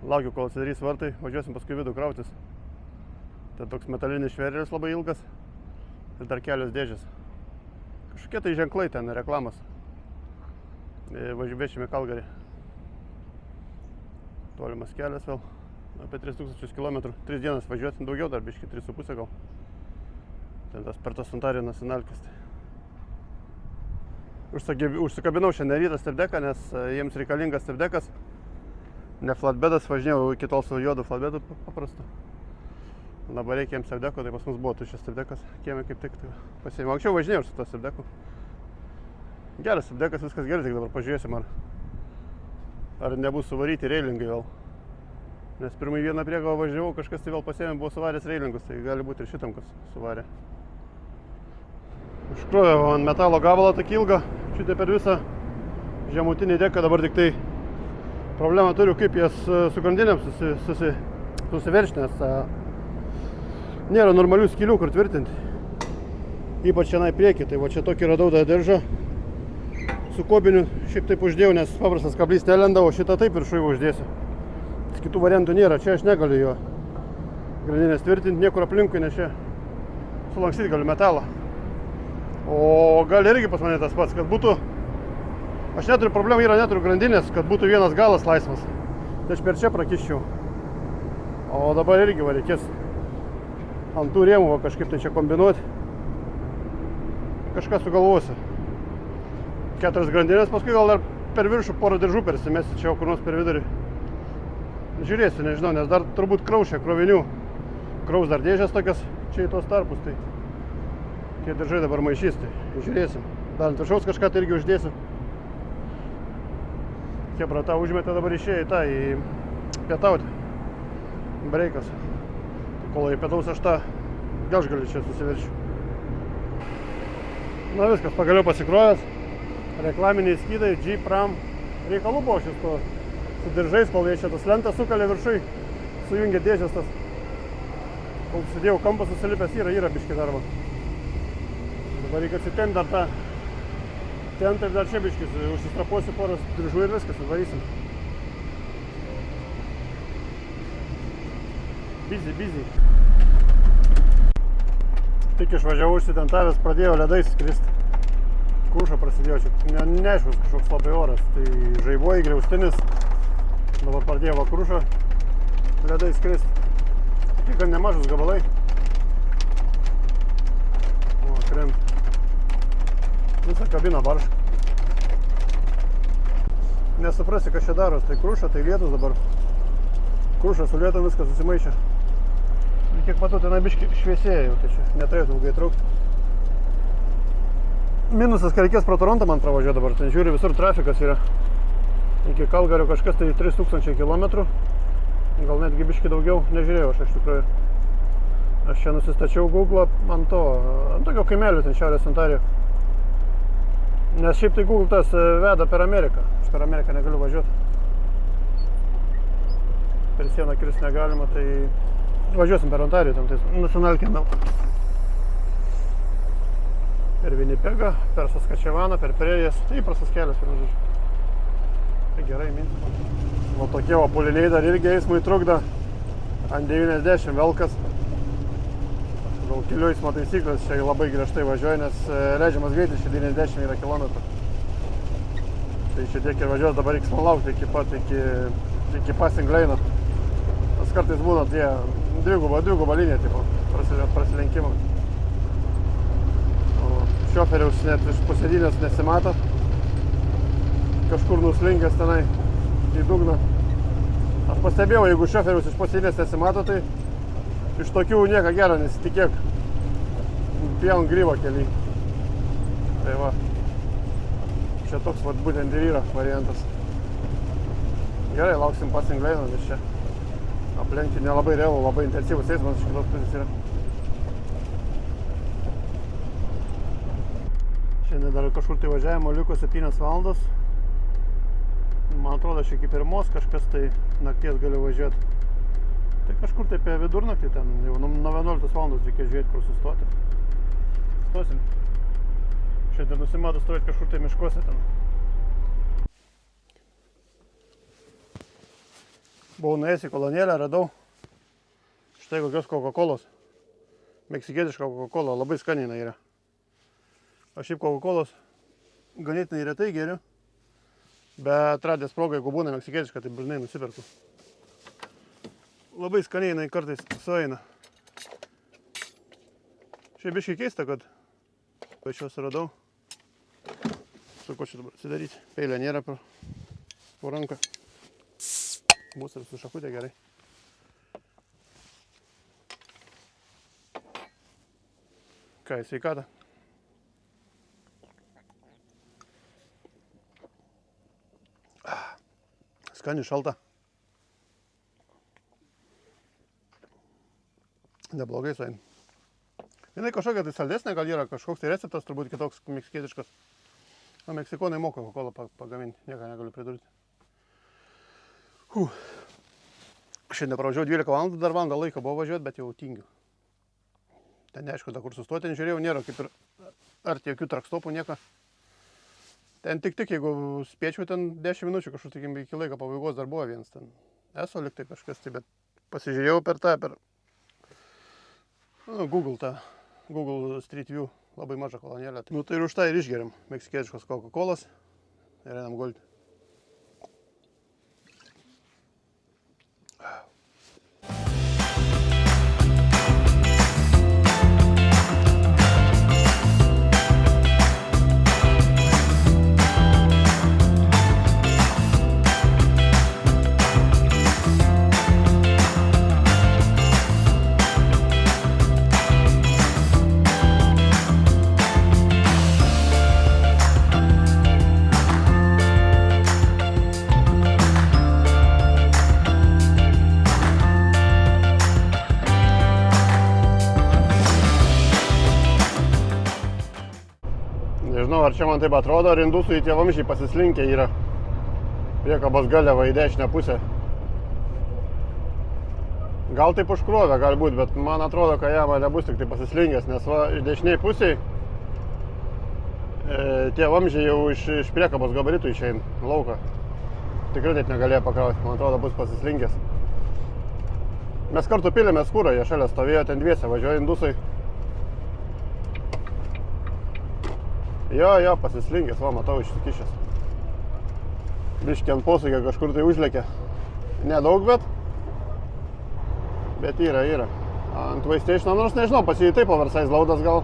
Laukiu, kol atsidarys vartai, važiuosim paskui vidų krautis. Tai toks metalinis šverelis labai ilgas ir dar kelios dėžės. Kažkokie tai ženklai ten, reklamos. Važiuosime Kalgarį. Tolimas kelias vėl, apie 3000 km. 3 dienas važiuoti, daugiau dar biški, 3,5 gal. Ten tas per tas Ontario nacionalkis. Užsikabinau šiandien rytą stepdeką, nes jiems reikalingas stepdekas. Ne flatbedas, važinėjau iki tol su juodu flatbedu paprastu. Dabar reikia jiems stepdeko, tai pas mus buvo tuščias stepdekas. Kieme kaip tik pasiėmiau. Anksčiau važinėjau su to stepdeku. Geras stepdekas, viskas gerai, tik dabar pažiūrėsim, ar nebus suvaryti reilingai vėl. Nes pirmai vieną priegavą važiavau, kažkas tai vėl pasiėmė, buvo suvaręs reilingus, tai gali būti ir šitam, kas suvarė. Užkrovė ant metalo gabalą tokį ilgą, šitai per visą žemutinį deką, dabar tik tai problemą turiu, kaip jas su grandinėm susiveršti, nes nėra normalių skylių, kur tvirtinti. Ypač šiandien priekį, tai va čia tokį radau tą diržą. Su kobiniu šiaip taip uždėjau, nes paprastas kablys nelenda, o šitą taip viršui uždėsiu. Kitų variantų nėra, čia aš negaliu jo grandinės tvirtinti niekur aplinkui, nes čia sulankstyti galiu metalą. O gali irgi pas mane tas pats, kad būtų, aš neturiu problemų, neturiu grandinės, kad būtų vienas galas laisvas. Tai aš per čia prakiščiau. O dabar irgi va reikės ant tų rėmų kažkaip tai čia kombinuoti. Kažką sugalvosiu. 4 grandinės, paskui gal dar per viršų porą diržų persimesti, čia kur nors per vidurį. Žiūrėsiu, nežinau, nes dar turbūt kraušia krovinių. Kraus dar dėžės tokias čia į tos tarpus, tai tie diržai dabar maišys, tai žiūrėsim. Dar ant viršaus kažką tai irgi uždėsiu. Kebra tą užmetė, dabar išėjo į tą, į pietauti. Breikas. Tai kol į pietaus aš tą gelžgalį čia susiverčiu. Na viskas, pagaliau pasikrovęs. Reklaminiai skydai, Jeep, Ram. Reikalų buvo šis to su diržais, kol jie čia tas lentas sukalė viršui, sujungė dėžės tas. Kol sėdėjau kampas susilipęs, yra biški darbo. Dabar reikia atsitemti dar tą ten, taip dar čia biškis, užsistrapuosiu poras diržų ir viskas, varysim. Busy. Tik išvažiavau užsitentavęs, pradėjo ledais skristi. Kruša prasidėjo čia, neaiškus kažkoks labai oras, tai žaibuoji, griaustinis. Dabar pradėjo va kruša ledai skristi. Tai gan nemažus gabalai. O, krem. Visą kabiną baršką. Nesuprasi, kas čia daros, tai kruša, tai lietus dabar. Kruša su lietu viskas susimaišė. Kiek matau, ten biški šviesėja jau, tai čia neturėtų ilgai traukti. Minusas, kad reikės pro Torontą man pravažiuoti dabar, ten žiūri visur trafikas yra. Iki Kalgario kažkas tai 3000 km, gal netgi biški daugiau, nežiūrėjau aš iš tikrųjų. Aš čia nusistačiau Google ant tokio kaimelio, ten Šiaurės Ontario. Nes šiaip tai Google tas veda per Ameriką, aš per Ameriką negaliu važiuoti. Per sieną kirsti negalima, tai važiuosim per Ontario, tam tai nacionalkėm vėl. Per Winnipegą, per Saskačevaną, per Prerijas, tai įprastas kelias, tai gerai mintis. O tokie va puliniai dar irgi eismui trukdo, ant 90 velkas. Gal kelių eismo taisyklės čia labai griežtai važiuoja, nes leidžiamas greitis čia 90 yra kilometrų. Tai čia tiek ir važiuos, dabar reiks man laukti iki passing lane'o. Tas kartais būna tie dviguba linija, tipo, prasilenkimo. Šoferiaus net iš posėdinės nesimato. Kažkur nuslinkęs tenai į dugną. Aš pastebėjau, jeigu šoferiaus iš posėdinės nesimato, tai iš tokių nieko gero nesitikėk. Pjaun gryvą keliai. Tai va. Čia toks vat būtent ir yra variantas. Gerai, lauksim passing lane'o, nes čia aplenkti nelabai realu, labai intensyvus eismas iš kitos pusės yra. Šiandien dar kažkur tai važiavimo liko 7 valandos. Man atrodo, aš iki 1 kažkas tai nakties galiu važiuoti. Tai kažkur tai apie vidurnaktį ten, jau nuo 11 valandos reikia žiūrėti, kur sustoti. Stosim. Šiandien nusimato stovėti kažkur tai miškuose ten. Buvau nuėjęs į kolonėlę, radau štai kokios Coca-Colos. Meksikietiška Coca-Cola, labai skaniai yra. Aš šiaip Coca-Colos ganėtinai retai geriu, bet radęs progą, jeigu būna meksikietiška, tai dažnai nusiperku. Labai skaniai jinai kartais sueina. Šiaip biškai keista, kad aš jos radau. Su ko čia dabar atsidaryti? Peilio nėra po ranką. Bus ir su šakutė gerai. Ką, į sveikatą? Skani, šalta. Neblogai sueina. Jinai kažkokia tai saldesnė, gal yra kažkoks tai receptas, turbūt kitoks meksikietiškas. O meksikonai moka Coca-Colą pagaminti, nieko negaliu pridurti. Šiandien pravažiavau 12 valandų, dar valandą laiko buvo važiuoti, bet jau tingiu. Ten neaišku, da kur sustoti, ten žiūrėjau, nėra kaip ir arti jokių trakstopų, nieko. Ten tik, jeigu spėčiau, ten 10 minučių kažkur tik iki laiko pabaigos dar buvo vienas ten. Esu lyg tai kažkas, tai, bet pasižiūrėjau per Google Street View, labai mažą kolonėlę. Nu tai ir už tai ir išgeriam meksikietiškos Coca-Colos ir einam gulti. Nežinau, ar čia man taip atrodo, ar indusų į tie vamzdžiai pasislinkę yra. Priekabos galiava į dešinę pusę. Gal taip užkrovė, gali būt, bet man atrodo, kad jam nebus tik tai pasislinkęs, nes va, iš dešiniai pusėj tie vamzdžiai jau iš priekabos gabaritų išeina lauką. Tikrai net negalėjo pakrauti, man atrodo, bus pasislinkęs. Mes kartu pylėmės kurą, jie šalia stovėjo, ten dviese važiuoja indusai. Jo, pasislinkęs, va, matau, išsikišęs. Biškį ant posūkio kažkur tai užlėkė. Nedaug, bet yra. Ant Vaisteišino, nors nežinau, pas jį taip oversize laudas gal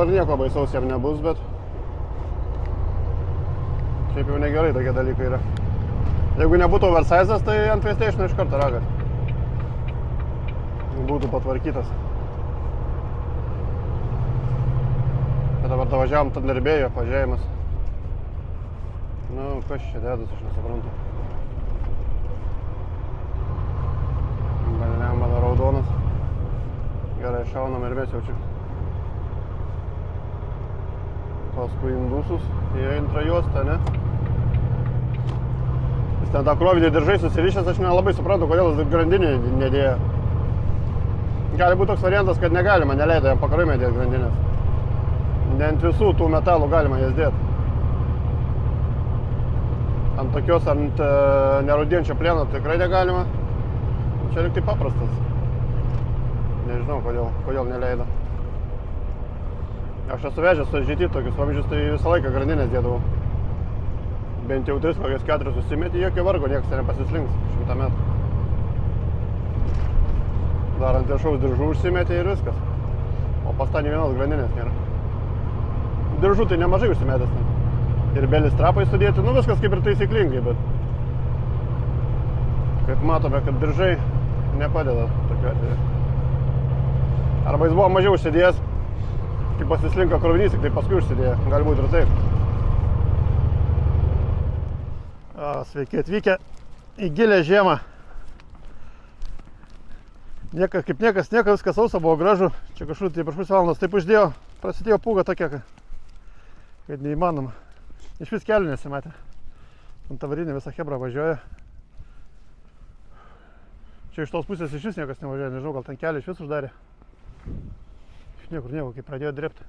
ir nieko baisaus jam nebus, bet šiaip jau negerai tokie dalykai yra. Jeigu nebūtų oversize'as, tai ant Vaisteišino iš karto ragas. Būtų patvarkytas. Bet dabar važiavom Tadlerbėjo pažiūrėjimas. Nu, kas čia dedas, aš nesuprantu. Balnėm, raudonas. Gerai, šaunam ir mes jaučiu. Paskui indusus į antrą juostą, ne? Jis ten tą krovinį diržai susirišęs, aš nelabai suprantu, kodėl jis grandinį nedėjo. Gali būti toks variantas, kad negalima, neleido jam pakrovimą dėti grandinės. Ne ant visų tų metalų galima jas dėti. Ant tokios, ant nerūdienčio plieno tikrai negalima. Čia lyg tai paprastas. Nežinau, kodėl neleido. Aš esu vežęs su GT tokius vamzdžius, tai visą laiką grandinės dėdavau. Bent jau 3-4 susimetė, jokio vargo, niekas nepasislinks 100 metrų. Dar ant viršaus diržų užsimetė ir viskas. O pas tą nė vienos grandinės nėra. Diržų tai nemažai užsimetęs ten. Ir belis trapai sudėti, nu viskas kaip ir taisyklingai, bet kaip matome, kad diržai nepadeda tokiu atveju. Arba jis buvo mažiau užsidėjęs, kai pasislinko krovinys, tik tai paskui užsidėjo, gali būti ir taip. Sveiki atvykę į gilę žiemą. Niekas, viskas sausa buvo gražu. Čia kažkur tai prieš pusę valandos taip uždėjo, prasidėjo pūga tokia, kad neįmanoma. Iš vis kelių nesimatė. Ant avarinė visa chebra važiuoja. Čia iš tos pusės iš vis niekas nevažiuoja, nežinau, gal ten kelią iš vis uždarė. Iš niekur nieko, kai pradėjo drėbti.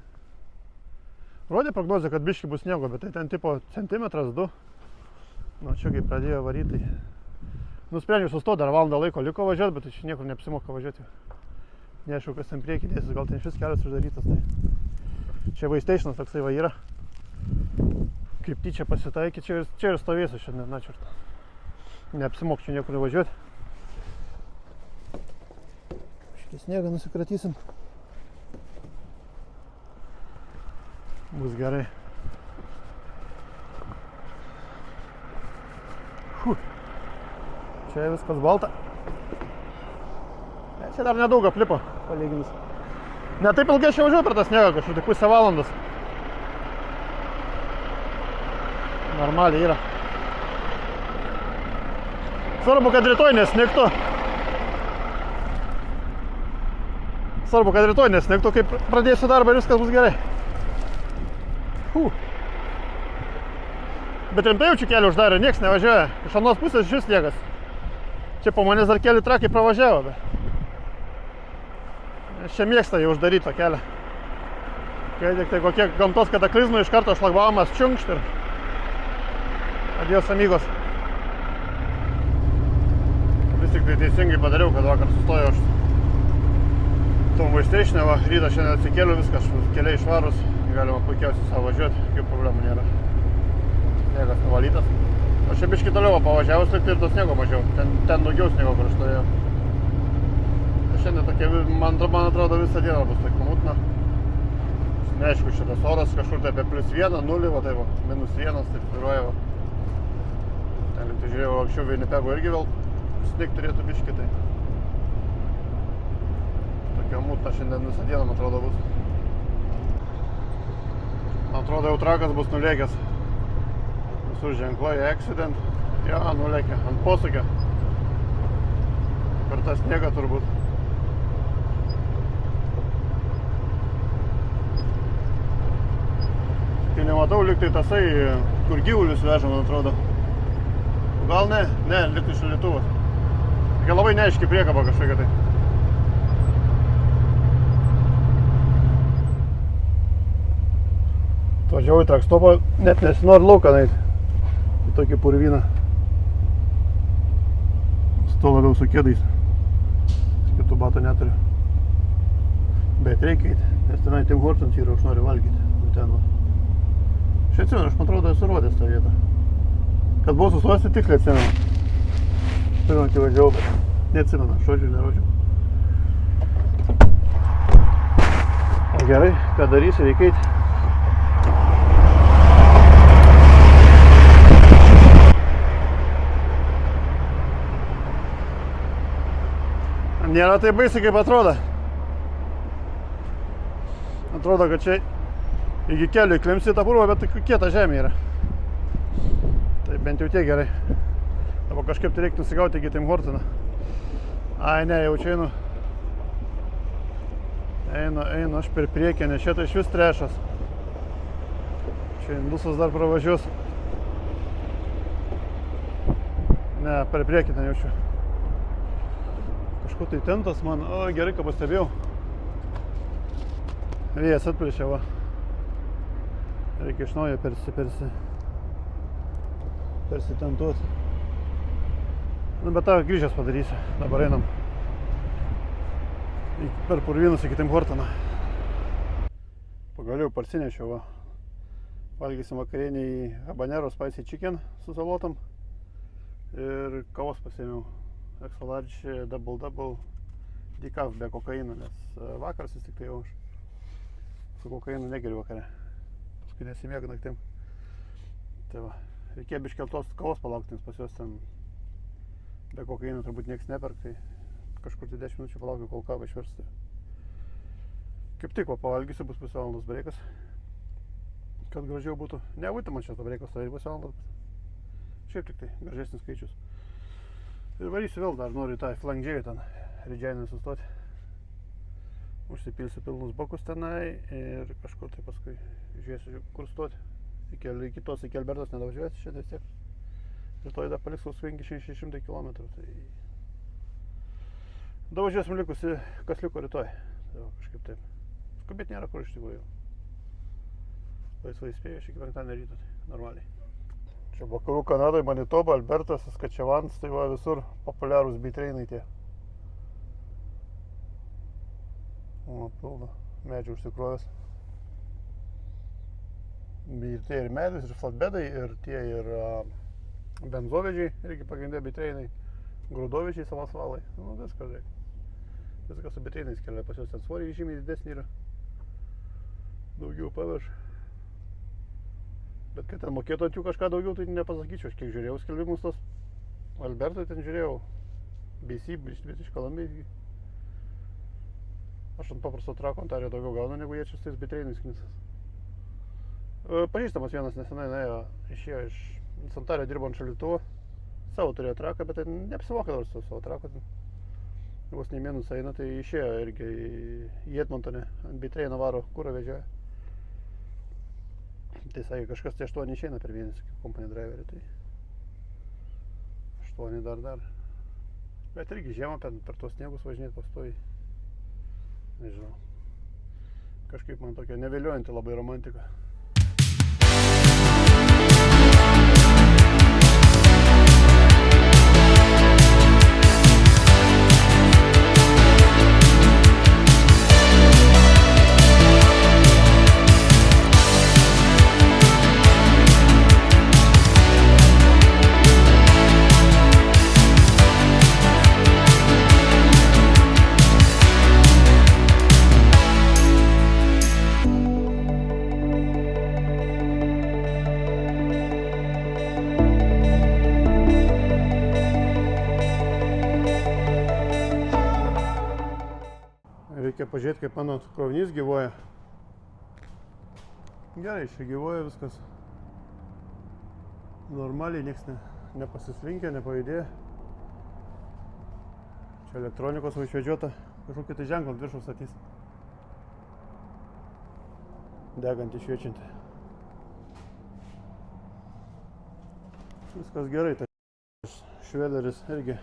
Rodė prognozę, kad biškį bus sniego, bet tai ten tipo centimetras, 2. Nu, čia kai pradėjo varyti, tai nusprendžiau sustoti, dar valandą laiko liko važiuoti, bet čia niekur neapsimoka važiuoti. Neaišku, kas ten priekį dėsis, gal ten šis kelias uždarytas. Tai čia vaistationas toksai va yra. Kaip tyčia pasitaikė, čia ir stovėsiu šiandien, na čerta. Neapsimokčiau niekur važiuoti. Šitą sniegą nusikratysim. Bus gerai. Čia viskas balta. Čia dar nedaug aplipo, palyginus. Ne taip ilgai aš važiuoju per tą sniegą, kažkur tik pusę valandos. Normaliai yra. Svarbu, kad rytoj nesnigtų. Svarbu, kad rytoj nesnigtų, kai pradėsiu darbą ir viskas bus gerai. Bet rimtai jau čia kelią uždarė, nieks nevažiuoja. Iš anos pusės šis sniegas. Čia po manęs dar keli trakai pravažiavo, bet aš čia mėgsta jau uždarytą kelią. Kai tik tai kokie gamtos kataklizmai, iš karto šlagbaumas čiunkšt ir adios amigos. Vis tik tai teisingai padariau, kad vakar sustojau aš tom vaistationė, va, rytą šiandien atsikėliau, viskas, keliai švarus, galima puikiausiai savo važiuoti, jokių problemų nėra. Sniegas nuvalytas. Aš čia biškį toliau pavažiavus, likti ir to sniego mažiau. Ten daugiau sniego, kur aš stovėjau. Šiandien tokia, man atrodo, visą dieną bus tokia mutna. Neaišku, šitas oras kažkur tai apie +1, 0, va tai va, -1, taip svyruoja va. Ten liktai žiūrėjau, anksčiau Winnipego irgi vėl snigt turėtų biškį, tai tokia mutna šiandien visą dieną, man atrodo, bus. Man atrodo, jau trakas bus nulėkęs. Visur ženklai, accident. Jo, nulėkė, ant posūkio. Per tą sniegą turbūt. Tai nematau, liktai tasai, kur gyvulius veža, man atrodo. Gal ne? Ne, liktai šaldytuvas. Tokia labai neaiški priekaba kažkokia tai. Atvažiavau į trakstopą, net nesinori lauką nueiti. Į tokį purvyną. Su to labiau su kėdais. Kitų batų neturiu. Bet reikia eiti, nes tenai Tim Hortons yra, aš noriu valgyti. Ten va. Aš atsimenu, aš man atrodo esu rodęs tą vietą. Kad buvau sustojęs, tai tiksliai atsimenu. Pirmą kai važiavau, bet neatsimenu, aš rodžiu, nerodžiu. O gerai, ką darysi, reikia eiti. Nėra taip baisiai, kaip atrodo. Atrodo, kad čia iki kelių įklimsi tą purvą, bet kieta žemė yra. Tai bent jau tiek gerai. Dabar kažkaip tai reiktų nusigauti iki Tim Hortoną. Ai ne, jau čia einu. Einu aš per priekį, nes čia tai iš vis trešas. Čia indusas dar pravažiuos. Ne, per priekį ten jaučiu. Kažkur tai tentas man, o gerai, ką pastebėjau. Vėjas atplėšė, va. Reikia iš naujo persitentuoti. Nu, bet tą grįžęs padarysiu. Dabar einam per purvynus iki Tim Hortoną. Pagaliau parsinešiau, va. Valgysim vakarienį į habanero spicy chicken su salotom. Ir kavos pasiėmiau. Extra large double decaf be kokaino, nes vakaras vis tik tai jau aš su kokainu negeriu vakare. Paskui nesimiegu naktim. Tai va, reikėjo biškeltos kavos palaukti, nes pas juos ten be kokaino turbūt nieks neperk, tai kažkur tai 10 minučių palaukiu, kol kavą išversti. Kaip tik va, pavalgysiu, bus pusę valandos breikas. Kad gražiau būtų. Nebūtų man čia to breiko stovėti pusę valandos. Šiaip tik tai gražesnis skaičius. Ir varysiu vėl, dar noriu tą flangdžiai ten Regina sustoti. Užsipilsiu pilnus bokus tenai ir kažkur tai paskui žiūrėsiu, kur stoti. Iki tos iki Albertos nedavažiuosi šiandien vis tiek. Rytoj dar paliks Svingį 600 km. Tai davažiuosim likusi, kas liko rytoj. Tai kažkaip taip. Skubėti nėra kur iš tikrųjų. Laisvai spėju, aš iki penktadienio ryto, tai normaliai. Čia vakarų Kanadoje, Manitoba, Albertas, Saskatchevanas, tai va visur populiarūs bitreinai tie. O, pilna medžių užsikrovęs. Ir tie ir medis, ir flatbedai, ir tie ir benzovežiai, irgi pagrindė bitreinai, grūdovežiai, samasvalai. Nu, viskas, reikia. Viskas su bitreinais kelia, pas juos ten svoriai žymiai didesnį yra. Daugiau pavirš. Bet kad ten mokėtų ant jų kažką daugiau, tai nepasakyčiau. Aš kiek žiūrėjau skelbimus tos Albertoj, ten žiūrėjau BC, British Columbia. Aš ant paprasto trako Ontario daugiau gaunu, negu jie čia su tais bitreinais knisas. Pažįstamas vienas nesenai išėjo iš Ontario, dirbo ant šaldytuvo. Savo turėjo traką, bet neapsimoka dabar su savo trako. Vos nei mėnus eina, tai išėjo irgi į Edmontone, ant bitreino varo kūrą vežioja. Tai sakė, kažkas tai 8 išeina per mėnesį, kaip company driverį, tai 8 dar. Bet irgi žiemą per tos sniegus važinėti pastoviai. Nežinau. Kažkaip man tokia nevėliuojanti labai romantika. Reikia pažiūrėti, kaip mano krovinys gyvuoja. Gerai, čia gyvuoja viskas. Normaliai, nieks nepasislinkė, nepajudėjo. Čia elektronikos išvedžiota, kažkokį tai ženklą ant viršaus statys. Degantį šviečiantį. Viskas gerai, tai šveleris irgi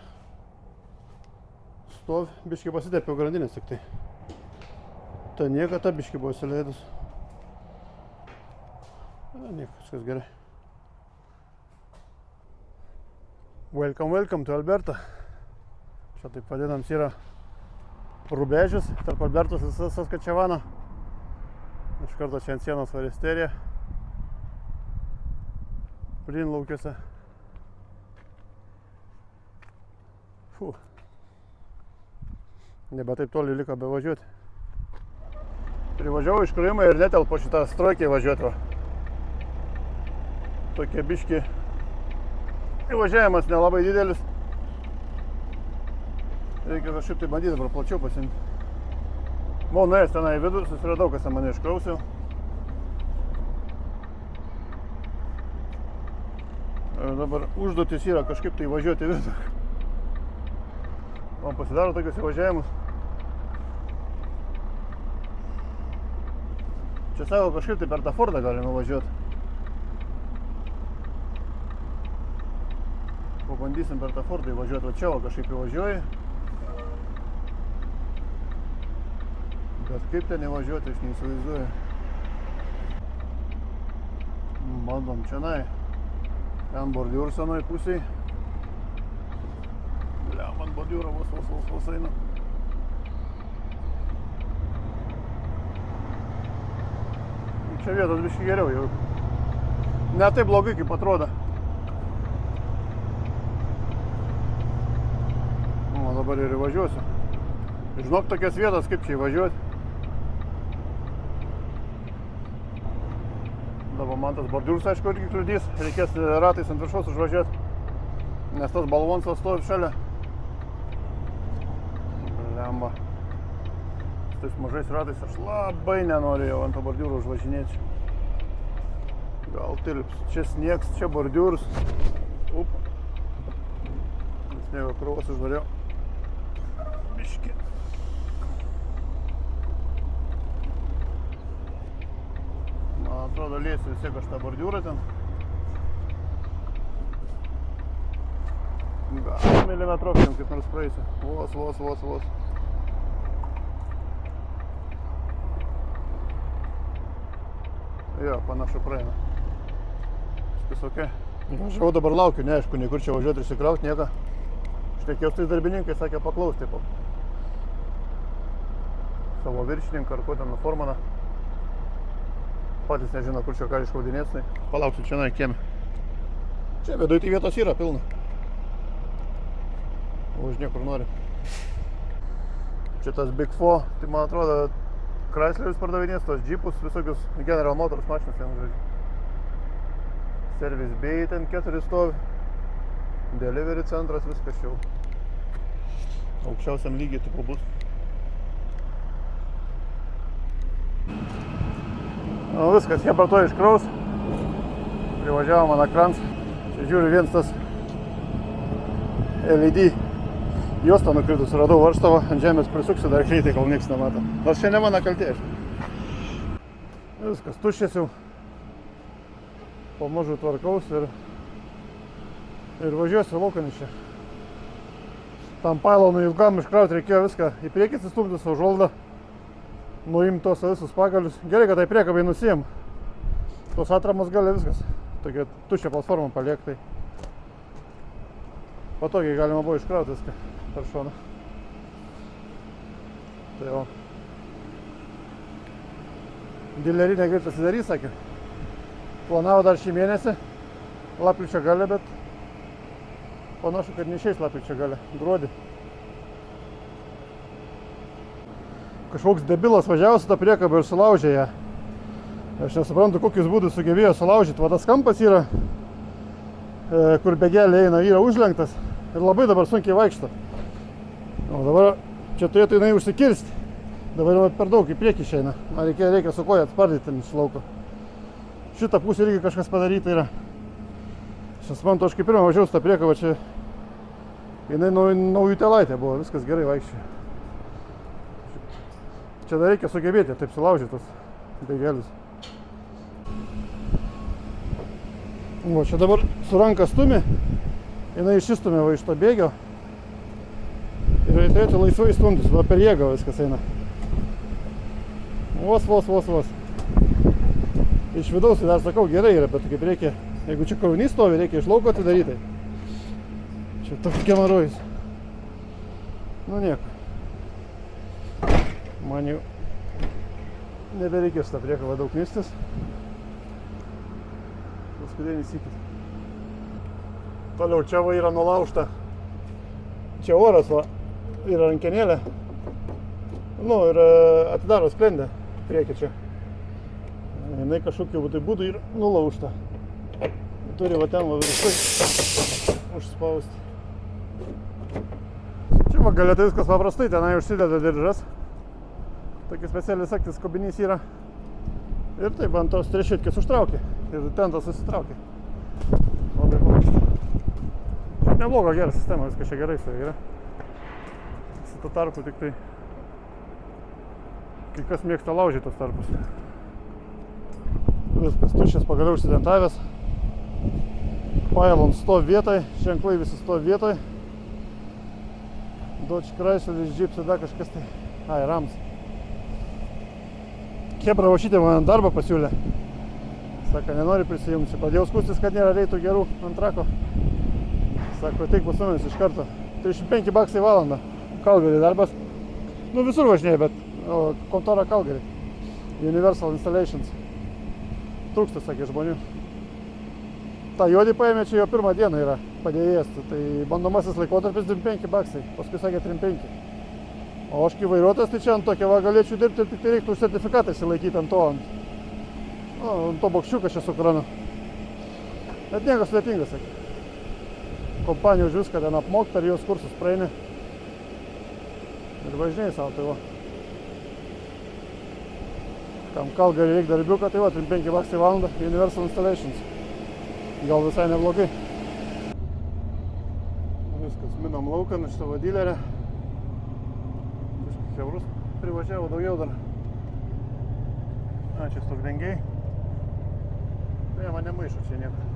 stovi, biškį pasitėpiau grandinės tik tai. Ta nieka, ta biškį buvo įsileidus. Nieko, viskas gerai. Welcome to Alberta. Čia taip vadinams yra rubežius tarp Albertos ir Saskatchevano. Iš karto čia ant sienos varisterija. Plynlaukiuose. Nebe taip toli liko bevažiuoti. Privažiavau iškrovimą ir netelpo šitą stroikiai važiuoti. Tokie biški įvažiavimas nelabai didelis. Reikia kažkaip tai bandyti dabar plačiau pasimti. Buvau nuėjęs tenai į vidų, susiradau, kas ten mane iškrausiau. Ir dabar užduotis yra kažkaip tai važiuoti į vidų. Man pasidaro tokius įvažiavimus. Čia savo kažkaip tai per tą Fordą galime važiuoti. Pabandysim per tą Fordą įvažiuoti, o čia kažkaip įvažiuoji. Bet kaip ten įvažiuoti, aš neįsivaizduoju. Bandom čianai. Ten bordiūr senoj pusėj. Man bordiūro vos eina. Čia vietos biškį geriau jau. Ne taip blogai, kaip atrodo. O dabar ir įvažiuosiu. Žinok, tokias vietas, kaip čia įvažiuoti. Dabar man tas bordiūras, aišku, irgi kliudys. Reikės ratais ant viršaus užvažiuoti. Nes tas balvonsas stovi šalia. Lemba. Su tais mažais ratais aš labai nenorėjau ant to bordiūro užvažinėti. Gal tilps. Čia sniegs, čia bordiūras. Sniego krūvas užvariau. Biškį. Man atrodo, liesiu vis tiek aš tą bordiūrą ten. Gal milimetrokėm kaip nors praeisiu. Vos. Jo, panašu praeina. Viskas ok. Važiavau dabar laukiu, neaišku, niekur čia važiuoti išsikrauti, nieko. Štekėjau su tais darbininkais, sakė paklausti po savo viršininką ar ko ten formaną. Patys nežino, kur čia ką iškaudinės, tai palauksiu čia kieme. Čia viduj tai vietos yra pilna. Važinė kur nori. Čia tas Big Four, tai man atrodo Chryslerius pardavinės, tos džipus, visokius General Motors mašinas ten žodžiu. Service Bay ten 4 stovi. Delivery centras, viskas jau aukščiausiam lygiai tipo bus. Nu viskas, jie prato iškraus. Privažiavo man ekrans. Čia žiūriu viens tas LED juostą nukritus, radau varštavą, ant žemės prisuksiu dar greitai, kol nieks nemato. Nors čia ne mano kaltė. Viskas, tuščias jau. Pamažu tvarkaus ir važiuosiu laukan iš čia. Tam pailonui ilgam iškrauti reikėjo viską į priekį atsistumti su žolda, nuimti tos visus pagalius. Gerai, kad tai priekabai nusijam. Tos atramos gali viskas. Tokia tuščia platforma paliek, tai patogiai galima buvo iškrauti viską per šoną. Tai jau. Dilerinė greit pasidarys, sakė. Planavo dar šį mėnesį, lapkričio gale, bet panašu, kad neišeis lapkričio gale, gruodį. Kažkoks debilas važiavo su tą priekabą ir sulaužė ją. Aš nesuprantu, kokius būdus sugebėjo sulaužyti. Va tas kampas yra, kur begelė eina, yra užlenktas ir labai dabar sunkiai vaikšto. O dabar čia turėtų jinai užsikirsti. Dabar jau per daug į priekį išeina. Man reikia su koja atspardyti iš lauko. Šitą pusę irgi kažkas padaryta yra. Aš suprantu, aš kaip pirmą važiavau su tą priekabą, čia jinai naujutėlaitė buvo, viskas gerai vaikščiojo. Čia dar reikia sugebėti taip sulaužyti tos beigelius. O čia dabar su ranka stumi, jinai išsistumė va iš to bėgio ir turėtų laisvai stumtis, va per jėgą viskas eina. Vos. Iš vidaus tai dar sakau gerai yra, bet kaip reikia, jeigu čia krovinys stovi, reikia iš lauko atidaryti. Čia toks gemarojus. Nu nieko. Man jau nebereikės tą priekabą daug nistis. Paskutinį sykį. Toliau čia va yra nulaužta. Čia oras va, yra rankenėlė. Nu ir atidaro sklendę priekį čia. Jinai kažkokiu būdu yra nulaužta. Turi va ten va visai užspausti. Čia va galėtų viskas paprastai, tenai užsideda diržas. Tokia specialiai saktis skobinys yra. Ir taip ant tos trešėtkės užtraukė. Ir tentas susitraukė. Labai paprasta. Šiaip nebloga, gera sistema, viskas čia gerai su yra. Su tuo tarpu tik tai kai kas mėgsta laužyti tos tarpus. Viskas tuščias, pagaliau užsidentavęs. Pylon stovi vietoj, ženklai visi stovi vietoj. Dodge Chrysler, Jeep, tada kažkas tai. Ai, Rams. Hebra va šitą man darbą pasiūlė. Sako, nenori prisijungti. Padėjau skustis, kad nėra reitų gerų ant trako. Sako, teik pasumės iš karto. 35 baksai valandą. Calgary darbas. Nu visur važinėjai, bet kontora Calgary. Universal Installations. Trūksta, sakė, žmonių. Ta juodį paėmė, čia jo pirmą dieną yra padėjęs. Tai bandomasis laikotarpis 25 baksai. Paskui sakė 35. O aš kai vairuotojas, tai čia ant tokio va galėčiau dirbti ir tik tai reiktų už sertifikatą įsilaikyti ant to. Ant to bokščiukas čia su kranu. Bet nieko sudėtingas, sakė. Kompanija už viską ten apmok, per jos kursus praeini. Ir važinėjai savo, tai va. Kam Calgary reikia darbiuką, tai va, 35 baksai valandą, Universal Installations. Gal visai neblogai. Viskas, minam laukan iš savo dilerę. Kažkaip eurus privažiavo daugiau dar. A, čia stogdengiai. Tai man nemaišo čia nieko.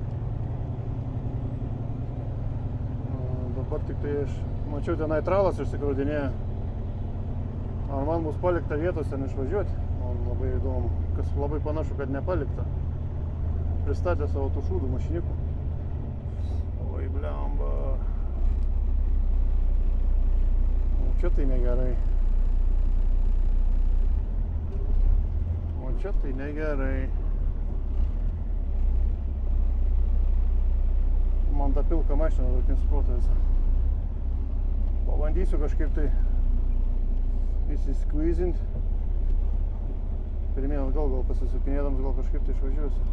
Dabar tik tai aš mačiau tenai tralas išsikraudinėja. Ar man bus palikta vietos ten išvažiuoti? Man labai įdomu, kas labai panašu, kad nepalikta. Pristatė savo tų šūdų mašinikų. Blemba. Čia tai negerai. O čia tai negerai. Man tą pilką mašiną tokiam sportą visą. Pabandysiu kažkaip tai įsiskvizint. Pirmien atgal gal pasisukinėdams, gal kažkaip tai išvažiuosiu.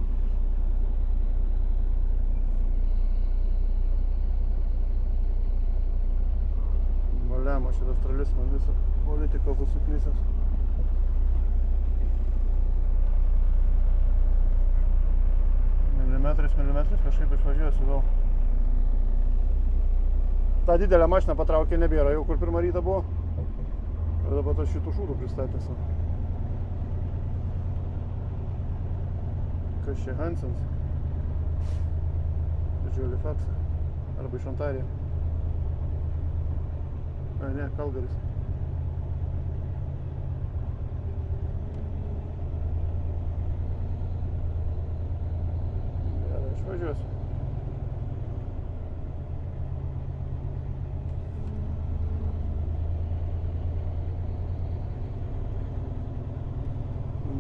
Valiama, šitas tralis man visą politiką pasuknysęs. Milimetrais kažkaip išvažiuosiu gal. Ta didelė mašina patraukė nebėra, jau kur pirmą rytą buvo. Ir dabar tas šitų šūdų pristatęs. Kas čia Hansens? Didžiulį faksą. Arba iš Ontario. A, ne, Kalgaris. Gerai, išvažiuosiu.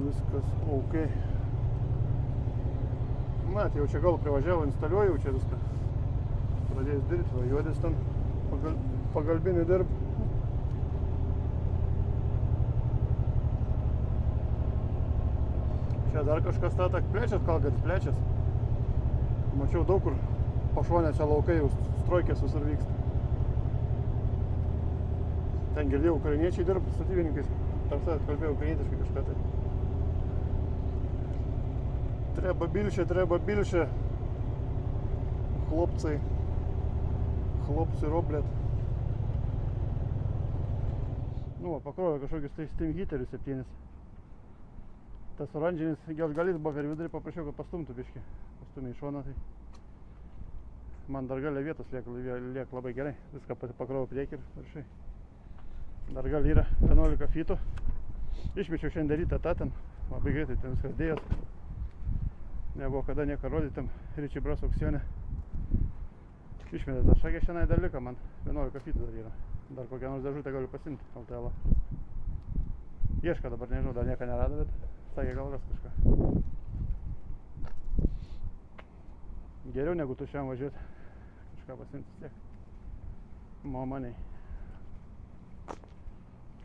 Viskas ok. Na, tai jau čia gal privažiavo, instaliuoju čia viską. Pradėjęs dirbti, va, juodis ten pagalbinį dirb. Čia dar kažkas tak plečias, Kalgaris plečias. Mačiau daug kur pašonė čia laukai, jau strojkės visur vyksta. Ten girdėjau, ukrainiečiai dirb statybininkais. Tarsi kalbėjau ukrainietiškai kažką tai. Треба більше. Хлопці роблять. Nu, pakrovė kažkokius tai steam heaterius 7. Tas oranžinis gelžgalis buvo per vidurį, paprašiau, kad pastumtų biškį. Pastumė į šoną, tai man dar galia vietos liek labai gerai. Viską pakrovau priekį ir viršai. Dar gal yra 11 fitų. Išmečiau šiandien rytą tą ten. Labai greitai ten viskas dėjos. Nebuvo kada nieko rodyti tam Ričiai Bros aukcione. Išmetė tą šakę šiandien dar liko, man 11 fitų dar yra. Dar kokią nors dėžutę galiu pasimti LTL. Ieška dabar, nežinau, dar nieko nerado, bet sakė gal ras kažką. Geriau negu tuščiam važiuoti. Kažką pasimti tiek. Momaniai.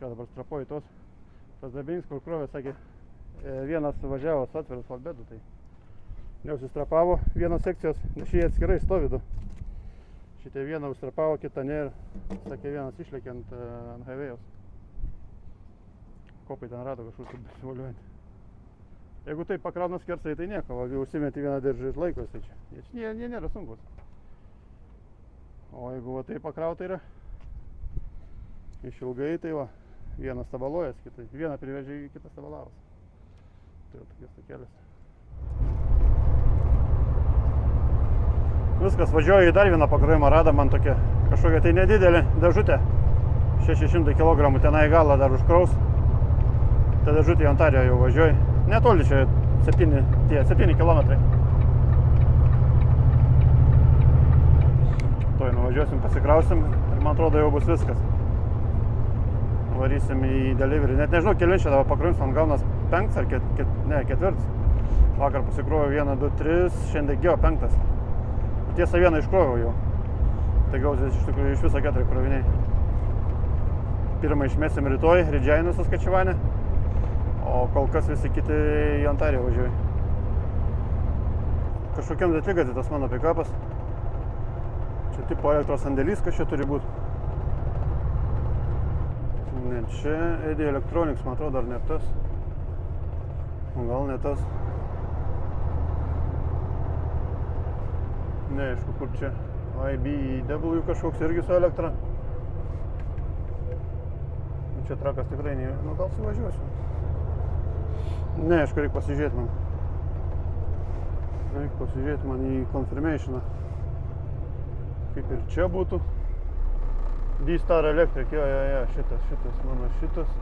Ką dabar strapuoju tos. Tas darbinis, kur krovė, sakė, vienas važiavo su atviru flatbedu, tai neusistrapavo vienos sekcijos, nes šie atskirai stovi du. Šitie vieną užstrapavo, kitą ne ir, sakė, vienas išlėkė ant highwayaus. Kopai ten rado kažkur besivoliuojant. Jeigu taip pakrauna skersai, tai nieko, va, užsimeti vieną diržą ir laikosi, tai čia. Jie nėra sunkus. O jeigu va taip pakrauta yra, išilgai, tai va, vienas tabaluojas, vieną privežė, kitas tabalavas. Tai va, tokias takelės. Viskas, važiuoju į dar vieną pakrovimą, rado man tokia kažkokia tai nedidelė dėžutė. 600 kg tenai į galą dar užkraus. Ta dėžutė į Ontariją jau važiuoju. Netoli čia 7 kilometrai. Tuoj nuvažiuosim, pasikrausim ir man atrodo jau bus viskas. Varysim į delivery. Net nežinau, kelinčią dabar pakrovims, man gaunas 5 ar 4. Vakar pasikroviau 1, 2, 3, šiandien gėjo 5. Tiesa, vieną iškroviau jau. Tai gausis iš tikrųjų iš viso 4 kroviniai. Pirmą išmesim rytoj, Regina Saskatchevane, o kol kas visi kiti į Ontariją važiuoja. Kažkokiam atlygatį tas mano pikapas. Čia tipo elektros sandėlys, kas čia turi būti. Ne, čia ED Electronics, man atrodo, dar ne tas. Gal ne tas. Neaišku, kur čia IBEW kažkoks irgi su elektra. Čia trakas tikrai ne, nu gal suvažiuosiu. Neaišku, reikia pasižiūrėti man. Reikia pasižiūrėti man į confirmationą. Kaip ir čia būtų. D-Star Electric, jo, šitas, mano šitas.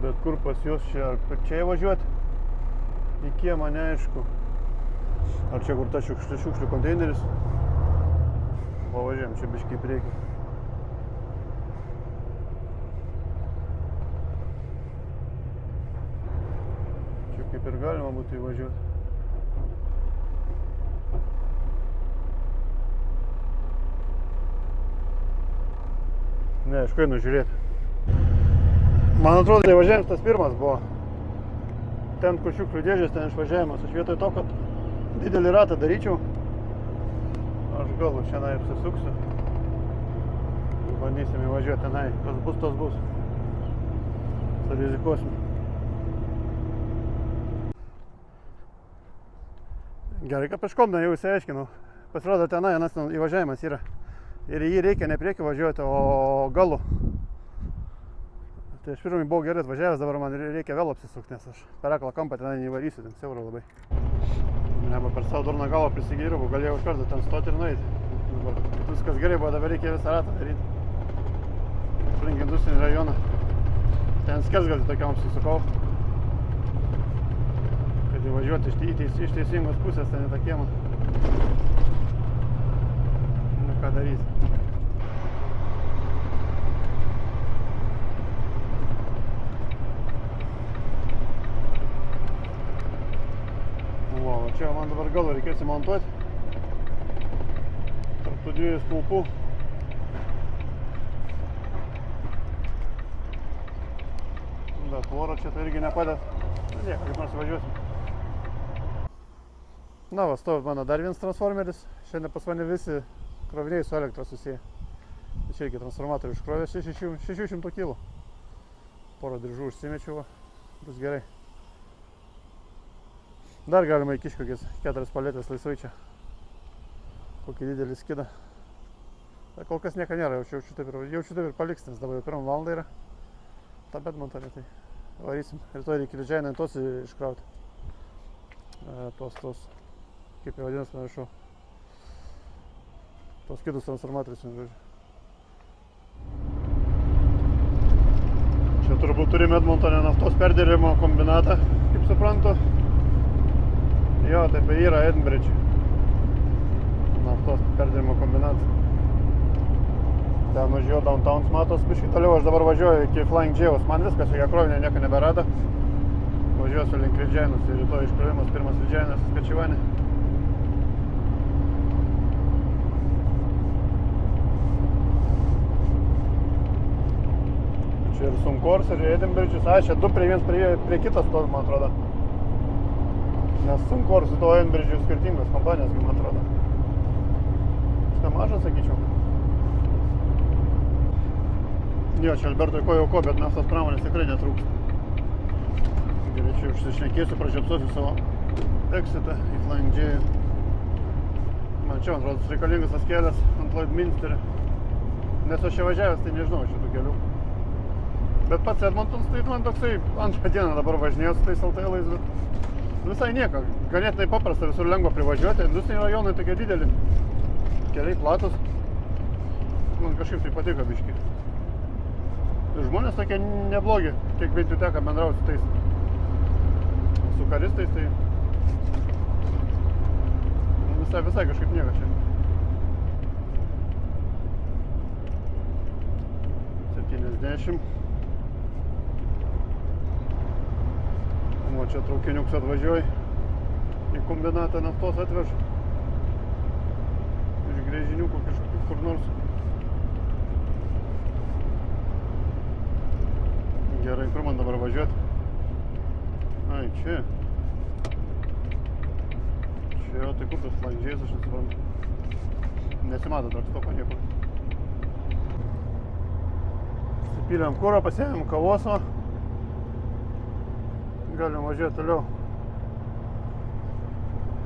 Bet kur pas jūs čia, ar čia važiuoti? Į kiemą neaišku. Ar čia kur ta šiukšlių konteineris. Pavažiuojam čia biškį į priekį. Čia kaip ir galima būtų įvažiuoti. Ne, aišku, einu žiūrėti. Man atrodo, tai važiavimas tas pirmas buvo. Ten, kur šiukšlių dėžės, ten išvažiavimas. Aš vietoj to, kad didelį ratą daryčiau, aš gal šiandien apsisuksiu. Bandysim įvažiuoti tenai. Kas bus, tas bus. Surizikuosim. Gerai, kad peškom jau įsiaiškinau. Pasirodo, tenai įvažiavimas yra. Ir jį reikia ne priekį važiuoti, o galu. Tai aš pirmai buvau gerai atvažiavęs, dabar man reikia vėl apsisukti, nes aš per aklą kampą ten neįvarysiu, ten siaura labai. Neba per savo durną galą prisigėriau, galėjau iš karto ten stoti ir nueiti. Dabar viskas gerai buvo, dabar reikia visą ratą daryti. Aplink industrinį rajoną. Ten skersgalį tokiam apsisukau. Kad įvažiuoti iš teisingos pusės, ten į tą kiemą. Nu, ką daryti. Čia man dabar galą reikės įmontuoti tarp tų dviejų stulpų. Bet tvoro čia tai irgi nepadeda. Nieko, kaip nors važiuosim. Na va, stovi mano dar vienas transformeris. Šiandien pas mane visi kroviniai su elektra susiję. Čia irgi transformatorių iškrovė 600 kg. Porą diržų užsimečiau, bus gerai. Dar galima įkišti kokias 4 paletės laisvai čia. Kokį didelį skidą. Kol kas nieko nėra, jaučiu taip ir paliks, nes dabar jau 1 valandą yra. Ta Bedmontonė, tai varysim. Rytoj reikia didžiąją tos iškrauti. Tos, kaip jau vadinas, panašu. Tos skidus transformatorius, žodžiu. Čia turbūt turime Edmontone naftos perdirbimo kombinatą, kaip suprantu. Jo, taip yra Edinbridge. Naftos perdirbimo kombinatas. Ten važiuoju Downtowns, matos, biškį toliau. Aš dabar važiuoju iki Flying Džėjaus. Man viskas, jokia krovinė nieko neberado. Važiuosiu link Ridžiainos ir rytoj iškrovimas pirmas Ridžiainas į Skačivanį. Čia ir Sunkors ir Edinbridge'is. Čia du prie viens prie kitas stovi, man atrodo. Nes Sunkors su to Edinbridge'u skirtingos kompanijos, man atrodo. Šitą mažą, sakyčiau. Jo, čia Albertui ko, bet naftos pramonės tikrai netrūksta. Gerai, čia užsišnekėsiu, pražiopsosiu savo exitą į Flying Džėjų. Man čia, man atrodo, reikalingas tas kelias ant Lloydminsterio. Nes aš čia važiavęs, tai nežinau šitų kelių. Bet pats Edmontons, tai man toksai antrą dieną dabar važinėjau su tais LTL-ais, bet visai nieko. Ganėtinai paprasta, visur lengva privažiuoti. Industriniai rajonai tokie dideli. Keliai platus. Man kažkaip tai patiko biškį. Ir žmonės tokie neblogi, kiek bent jau teka bendrauti su tais. Su karistais, tai visai kažkaip nieko čia. 70. O čia traukiniuks atvažiuoji. Į kombinatą naftos atvež. Iš grėžiniukų kažkokių kur nors. Gerai, kur man dabar važiuoti? Ai, čia. Čia, tai kur tas Flying Džėjus, aš nesuprantu. Nesimato trakstopo niekur. Supylėm kurą, pasiėmėm kavoso. Galim važiuoti toliau.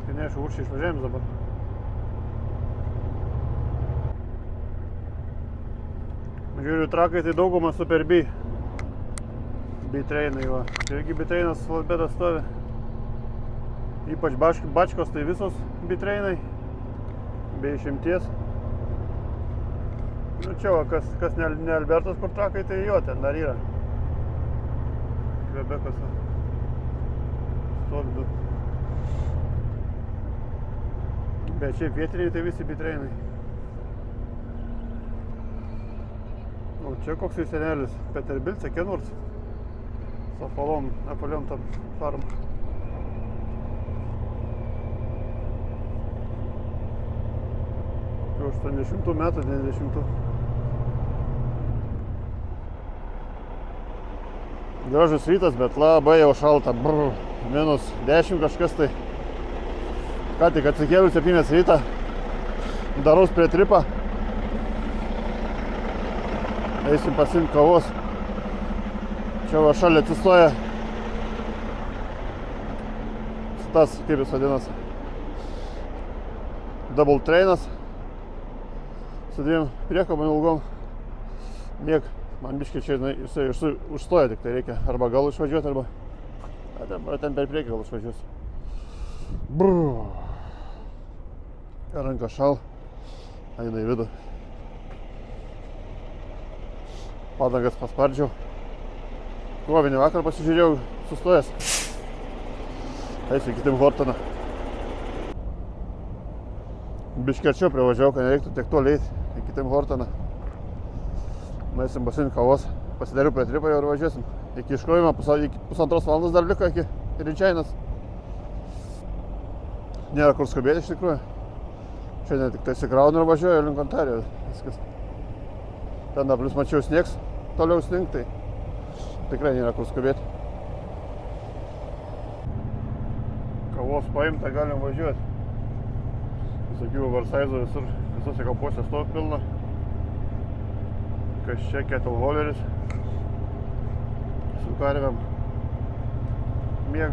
Tai neaišku, kur čia išvažiavims dabar. Žiūriu, trakai tai dauguma Super B. B-trainai va. Čia irgi B-trainas Flatbedas stovi. Ypač bačkos tai visos B-trainai. Be išimties. Nu čia va, kas ne Albertas, kur trakai, tai jo, ten dar yra. Kvebekas stovi du. Bet šiaip vietiniai tai visi bitreinai. O čia koks jis senelis, Peterbilce, Kenurs. Su apaliom tam farm. Jau 80 metų, 90. Gražus rytas, bet labai jau šalta. Brr, minus 10 kažkas tai. Ką tik atsikėliau 7 rytą. Daraus prie tripą. Eisim pasiimti kavos. Čia va šalia atsistoja tas, kaip jis vadinasi, double trainas su dviem priekabom ilgom. Niek, man biškai čia, jisai užstoja, tik tai reikia arba gal išvažiuoti, arba ten per priekį gal išvažiuos. Brrr. Ranka šal, eina į vidų. Padangas paspardžiau. Kovinį vakar pasižiūrėjau, sustojęs. Eisiu iki Tim Hortono. Biškį arčiau privažiavau, kad nereiktų tiek toli eiti iki Tim Hortono. Nueisim pasiimti kavos. Pasidariau prie tripą jau ir važiuosim. Iki iškrovimo pusantros valandos dar liko iki Ridžiainas. Nėra kur skubėti iš tikrųjų. Šiandien tik tai sikraunu ir važiuoju link Ontario. Viskas. Ten dar plius mačiau sniegs, toliau snink, tai tikrai nėra kur skubėti. Kavos paimta, galim važiuoti. Visokių oversize'ų visose kapuose stovi pilna. Kas čia kettle holleris. Su karvėm. Mieg.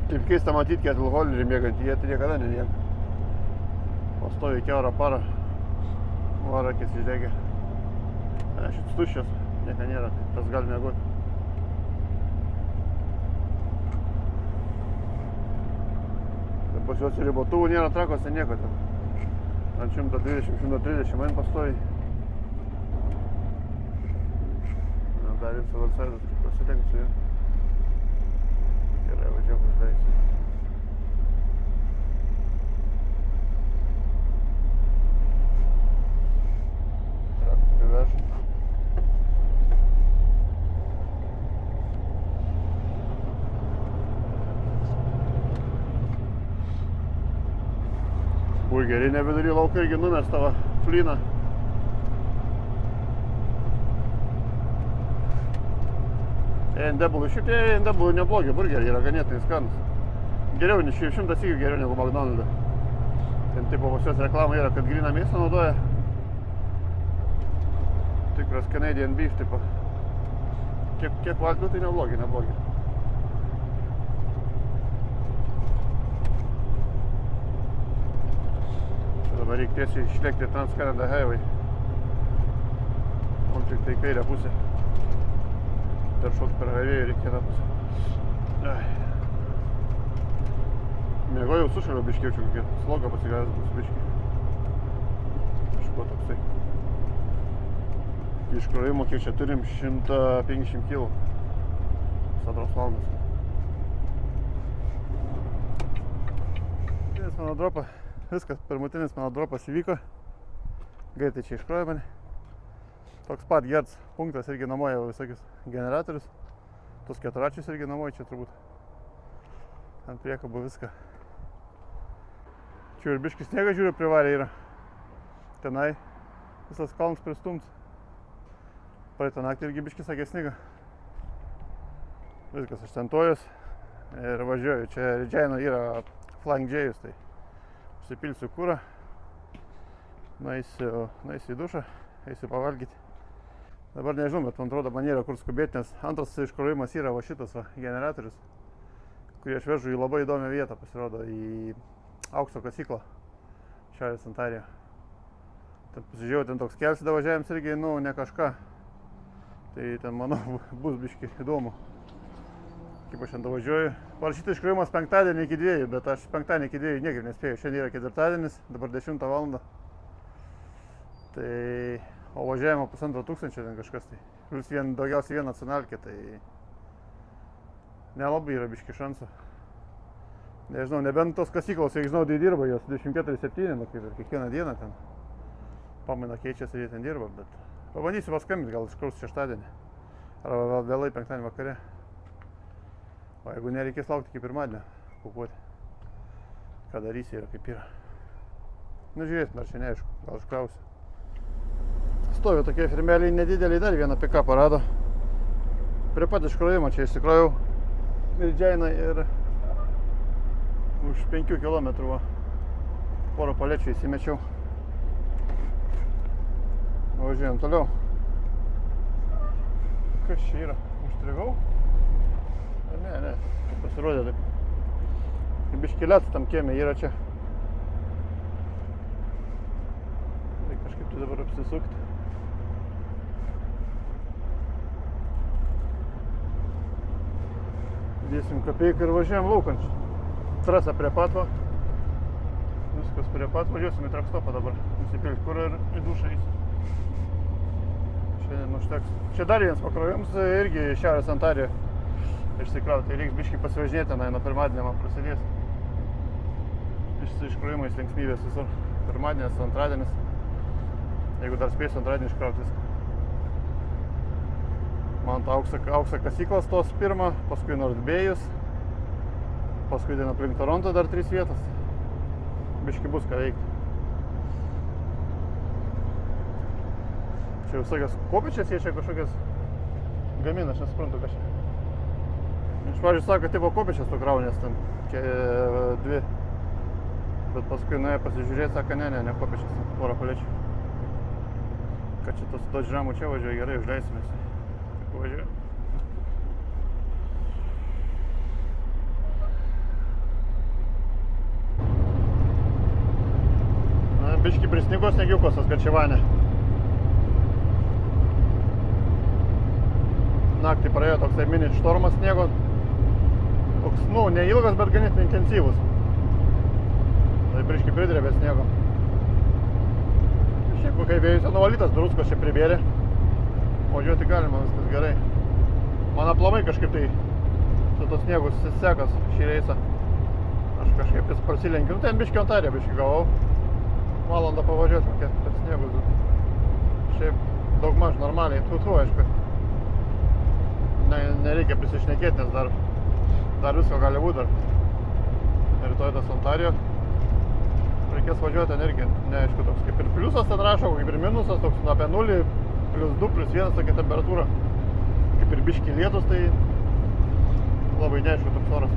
Kaip keista matyti kettle hollerį miegantį, jie tai niekada nemiega. Pastovi kiaurą parą. Varakis išdegė. Šitas tuščias, nieko nėra, tas gali miegoti. Pas juos ribotuvų nėra trakose nieko ten. Ant 120-130 man pastovi. Dar ir su Oversize'u pasilenkt su juo. Gerai, važiuok užleisiu. Burgerinė vidury lauką irgi numesta va, plyną. A&W, šiaip A&W neblogi burgeriai, yra ganėtinai skanus. Geriau, 100 sykių geriau negu McDonald'e. Ten tipo pas juos reklama yra, kad gryną mėsą naudoja. Tikras Canadian beef tipo. Kiek valgiau, tai neblogi. Dabar reikia tiesiai išlėkti Trans-Canada Highway. O tik tai kairę pusę. Dar šokt per highway reikia tą pusę. Miegojau sušaliau biškiai, kokie slogą pasigavęs bus biškiai. Kažko toksai. Iškrovimo kiek čia turim 150 kg. Pusantros valandos. Pirmas mano dropa. Viskas, pirmutinis mano dropas įvyko. Greitai čia iškrovė mane. Toks pat gerts punktas irgi nuomoja visokius generatorius. Tus keturačius irgi nuomoja čia turbūt. Ant priekabų viską. Čia ir biškis sniegą žiūriu privarė yra. Tenai visas kalnas pristumts. Praeitą naktį irgi biškis sakė snigą. Viskas, aš tentojuos ir važiuoju. Čia Ridžiaino yra Flying J's, tai užsipilsiu kurą, nueisiu į dušą, eisiu pavalgyti. Dabar nežinau, bet man atrodo, man nėra kur skubėti, nes antras iškrovimas yra va šitas va, generatorius, kurį aš vežu į labai įdomią vietą, pasirodo, į aukso kasyklą Šiaurės Ontarijo. Ten pasižiūrėjau, ten toks kelias davažiavimas irgi, ne kažką. Tai ten, manau, bus biški įdomu. Kaip aš ten davažiuoju. Parašyta iškrovimas penktadienį iki 2, bet aš penktadienį iki 2 niekaip nespėjau. Šiandien yra ketvirtadienis, dabar 10 valandą. Tai, o važiavimo 1500 ten kažkas tai. Plius daugiausiai viena nacionalkė, tai nelabai yra biški šansų. Nežinau, nebent tos kasyklos, kiek žinau, tai dirba, jos 24/7, nu kaip ir kiekvieną dieną ten. Pamaina keičiasi, jie ten dirba, bet pabandysiu paskambinti, gal iškraus šeštadienį. Arba vėlai penktadienį vakare. O jeigu nereikės laukti iki pirmadienio, kupuoti. Ką darysi yra kaip yra. Nu žiūrėsim, dar čia neaišku, gal iškrausiu. Stovi tokie firmeliai nedideliai, dar vieną pick-upą rado. Prie pat iškrovimo čia išsikroviau Mirdžiainą ir už 5 km porą palečių įsimečiau. Važiuojam toliau. Kas čia yra? Užstrigau? Ne, pasirodė taip. Biškilėts tam kieme yra čia. Reikia kažkaip tai dabar apsisukti. Dėsim kapeiką ir važiuojam laukan. Trasa prie pat va. Viskas prie pat. Važiuosim į trakstopą dabar. Nusipilti kurą ir į dušą eisiu. Šiandien užteks. Čia dar vienas pakrovimas irgi Šiaurės Antarijoje išsikrauti. Tai reiks biškį pasivažinėti tenai nuo pirmadienio man prasidės. Iškrovimais linksmybės visur. Pirmadienis, antradienis. Jeigu dar spėsiu antradienį iškrauti viską. Man aukso kasyklas tos pirma, paskui Nordbėjus, paskui ten aplink Toronto dar 3 vietas. Biški bus ką veikti. Čia visokias kopėčias jie čia kažkokias gamina, aš nesuprantu ką čia. Iš pradžių sako, kad tipo kopėčias tu kraunės ten, čia 2. Bet paskui nuėjo pasižiūrėti, sako, ne kopėčias, porą palečių. Kad čia tos žramų čia važiuoja, gerai, užleisimės. Važiuoju. Na, biški prisnigo sniegiukos Saskačevane. Naktį praėjo toksai mini štormas sniego. Toks, neilgas, bet ganėtinai intensyvus. Tai biški pridrėbė sniego. Šiaip kokiai vėjusio nuvalytas druskos čia pribėrė. Važiuoti galima, viskas gerai. Man aplamai kažkaip tai su tos sniegus sekas šį reisą. Aš kažkaip vis prasilenkiu. Nu, ten biški Ontariją biški gavau. Valandą pavažiuoti, kokie per sniegus. Šiaip daugmaž normaliai. Tu, aišku. Nereikia prisišnekėti, nes dar visko gali būti dar. Rytoj tas Ontarijo. Reikės važiuoti ten irgi, neaišku, toks kaip ir pliusas ten rašo, kaip ir minusas, toks apie 0, +2, +1 tokia temperatūra. Kaip ir biški lietus, tai labai neaišku toks oras.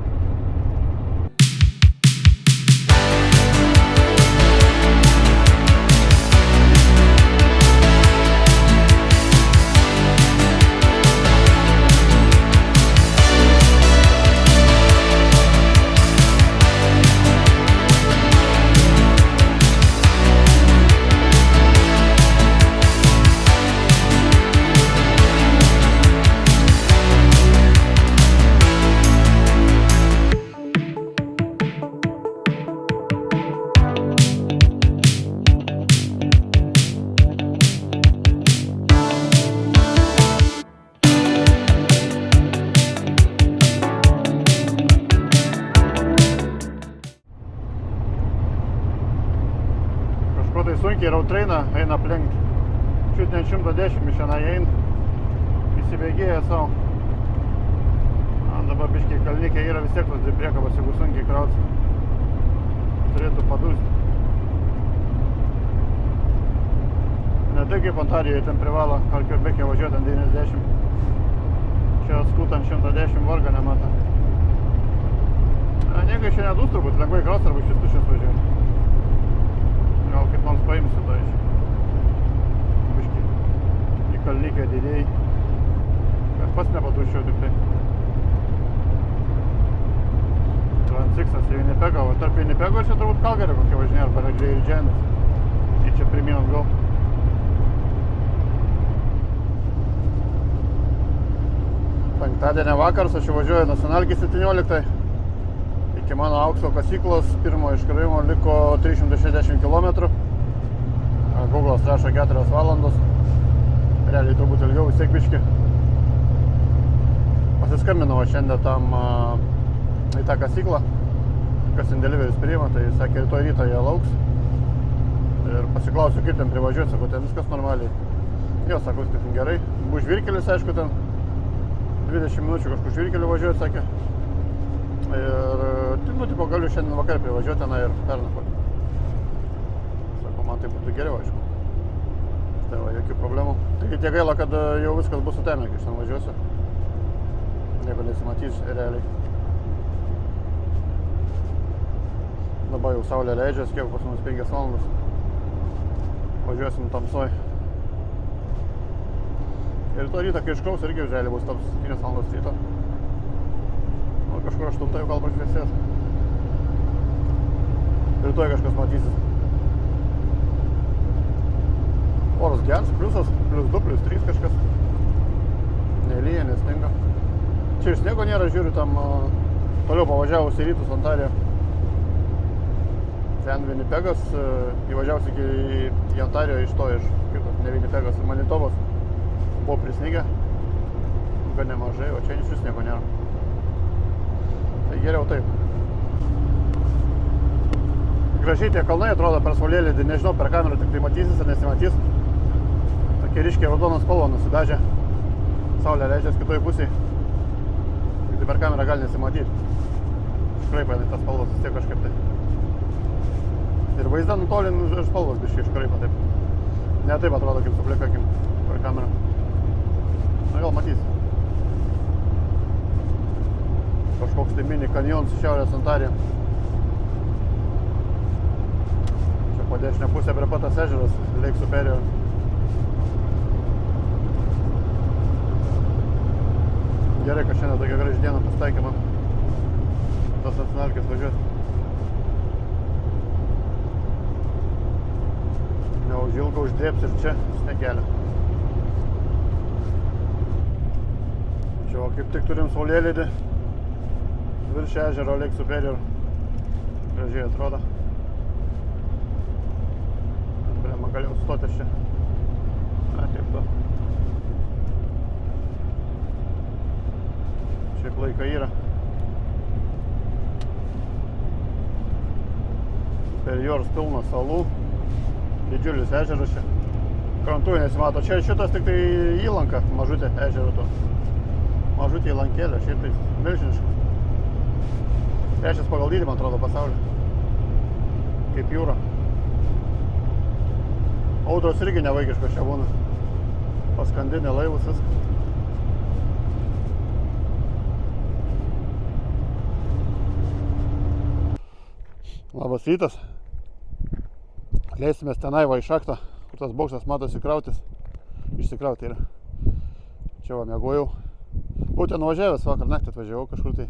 Sunkiai rautreina eina aplink. Čiut net 110 iš šiandien eina. Įsibėgėja savo. Dabar biškiai kalnikė yra vis tiek tos 2 priekabos, jeigu sunkiai krauts. Turėtų padūsti. Ne tai kaip Ontarijoje ten privalo Kalkirbekė važiuoti ant 90. Čia skutant 110 vargą nematą. Niekai čia nedūs turbūt, lengvai kraus arba šis tušės važiuoti. Gal kaip nors paimsiu tą iš. Biškį į kalnikę didėjai. Aš pats nepatuščiau tik tai. Transiksas į Winnipegą, o tarp Winnipego čia turbūt Kalgario kokie važinėja, arba Mirdžiainas. Ir čia pirmyn atgal. Penktadienio vakaras aš važiuoju Nacionalkį 17. Iki mano aukso kasyklos pirmo iškrovimo liko 360 km. Google'as rašo 4 valandos. Realiai turbūt ilgiau vis tiek biški. Pasiskambinau šiandien tam į tą kasyklą. kas ten deliveris priima, tai sakė, rytoj rytą jie lauks. Ir pasiklausiu, kaip ten privažiuoti, sako, ten viskas normaliai. Jo, sako, viskas ten gerai. Bus žvyrkelis, aišku, ten 20 minučių kažkur žvyrkelį važiuoti, sakė. Ir, nu, tipo, galiu šiandien vakar privažiuoti tenai ir pernakvoti. Sako, man tai būtų geriau, aišku. Tai va, jokių problemų. Taigi tiek gaila, kad jau viskas bus sutemę, kai aš ten važiuosiu. Nieko nesimatys realiai. Dabar jau saulė leidžiasi, kiek pas mums 5 valandas. Važiuosim tamsoj. Ir to rytą, kai iškraus, irgi realiai bus tams 7 valandas ryto. O kažkur 8 jau gal prašviesės. Rytoj kažkas matysis. Oras geras, pliusas, +2, +3 kažkas. Nelyja, nesninga. Čia ir sniego nėra, žiūriu, tam toliau pavažiavus į rytus Ontariją. Ten Vinipegas, įvažiavus į Ontariją iš to, ne Vinipegas, Manitovos. Buvo prisnygę, gan nemažai, o čia iš sniego nėra. Tai geriau taip. Gražiai tie kalnai atrodo per saulėlydį, nežinau, per kamerą tik tai matysis ar nesimatys. Tokie ryškiai raudonos spalva nusidažė. Saulė leidžiasi kitoj pusėj. Tik tai per kamerą gali nesimatyti. Iškraipa tas spalvas vis tiek kažkaip tai. Ir vaizdą nutolin ir spalvos biškai iškraipa taip. Ne taip atrodo kaip su plika akim per kamerą. Na gal matys. Kažkoks tai mini kanjonas Šiaurės Ontarija. Čia po dešinę pusę prie pat tas ežeras, Lake Superior. Gerai, kad šiandien tokia graži diena pasitaikė man tas nacionalkės važiuoti. Neužilgo uždrėps ir čia sniegelė. Čia kaip tik turim saulėlydį virš ežero Lake Superior. Gražiai atrodo. Man galėjau stotis čia. Na, taip to. Šiaip laika yra. Superiors pilnas salų. Didžiulis ežeras čia. Krantų nesimato. Čia šitas tik tai įlanka, mažutė ežero to. Mažutė įlankėlė, šiaip tai milžiniškas. Trečias pagal dydį, man atrodo, pasaulyje. Kaip jūra. Audros irgi nevaikiškos čia būna. Paskandinė laivus viskas. Labas rytas. Leisimės tenai va į šachtą, kur tas bokštas matosi krautis. Išsikrauti yra. Čia va miegojau. Buvau ten nuvažiavęs, vakar naktį atvažiavau kažkur tai,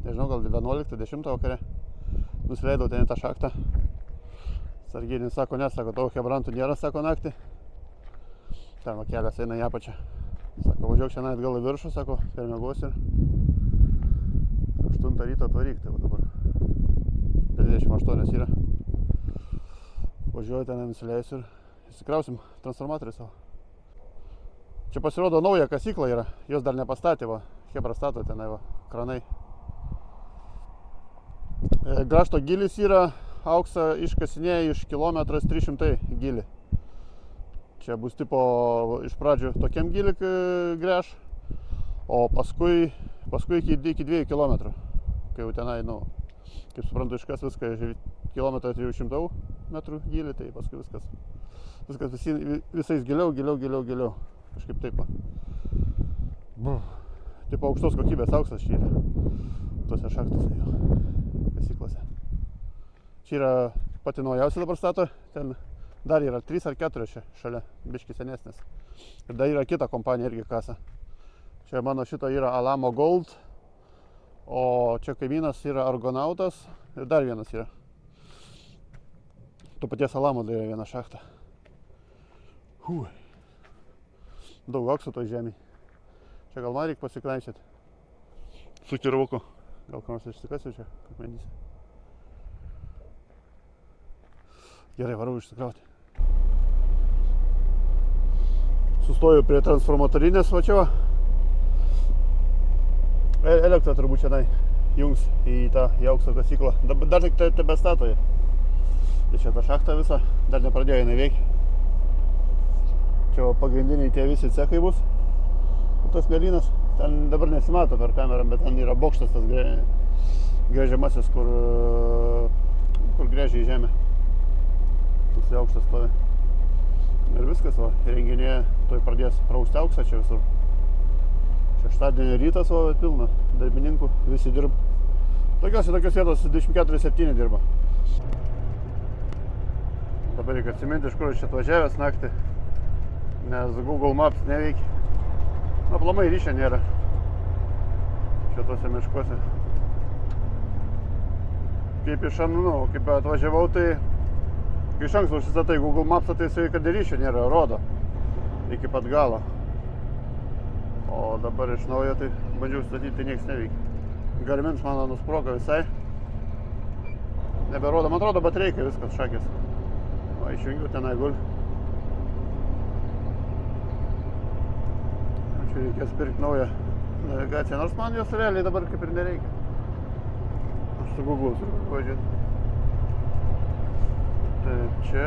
nežinau, gal 11-10 vakare. Nusileidau ten į tą šachtą. Sargynis sako, nesako, tavo hebrantų nėra, sako, naktį. Ten va kelias eina į apačią. Sako, važiuok šiandien atgal į viršų, sako, permiegosiu ir 8 ryto atvaryk, tai va dabar 28 yra. Važiuoju ten, nusileisiu ir įsikrausim transformatorių savo. Čia pasirodo nauja kasykla yra, jos dar nepastatė, va, Hebra stato tenai, va, kranai. Grąžto gilis yra, auksą iškasinėja iš 1,300 km gilį. Čia bus tipo iš pradžių tokiam gilį gręš, o paskui iki 2 km. Kai jau tenai, nu, kaip suprantu, iškas viską 1,300 m gilį, tai paskui viskas visais giliau. Kažkaip taip. Taip aukštos kokybės auksas čia yra. Tuose šachtose jo kasyklose. Čia yra pati naujausia dabar stato. Ten dar yra 3 ar 4 čia šalia, biški senesnės. Ir dar yra kita kompanija irgi kasa. Čia mano šito yra Alamo Gold. O čia kaimynas yra Argonautas. Ir dar vienas yra. To paties Alamo dar yra viena šachta. Daug aukso toj žemėj. Čia gal man reikia pasikraišėti. Su kirvuku. Gal ką nors išsikasiu čia, akmenyse. Gerai, varau išsikrauti. Sustoju prie transformatorinės, va čia va. Elektra turbūt čia jungs į tą į aukso kasyklą. Dar tik tebestato jie. Tai čia ta šachta visa, dar nepradėjo jinai veikti. Čia pagrindiniai tie visi cechai bus. O tas mėlynas, ten dabar nesimato per kamerą, bet ten yra bokštas tas grėžiamasis, kur grėžia į žemę. Tas aukštas stovi. Ir viskas, va, įrenginėje toj pradės rausti auksą čia visur. Šeštadienio rytas, va, pilna darbininkų, visi dirba. Tokios vietos 24/7 dirba. Dabar reikia atsiminti, iš kur aš čia atvažiavęs naktį, nes Google Maps neveikia. Aplamai ryšio nėra šitose miškuose. Kaip atvažiavau, tai iš anksto užsistatai Google Maps, tai jisai, kad ryšio nėra, rodo iki pat galo. O dabar iš naujo, tai bandžiau statyti, tai nieks neveikia. Garmins mano nusprogo visai. Neberodo, man atrodo, batereikai viskas šakės. O išjungiu tenai gul. Čia reikės pirkti naują navigaciją, nors man jos realiai dabar kaip ir nereikia. Aš su Google turiu važiuoti. Taip, čia.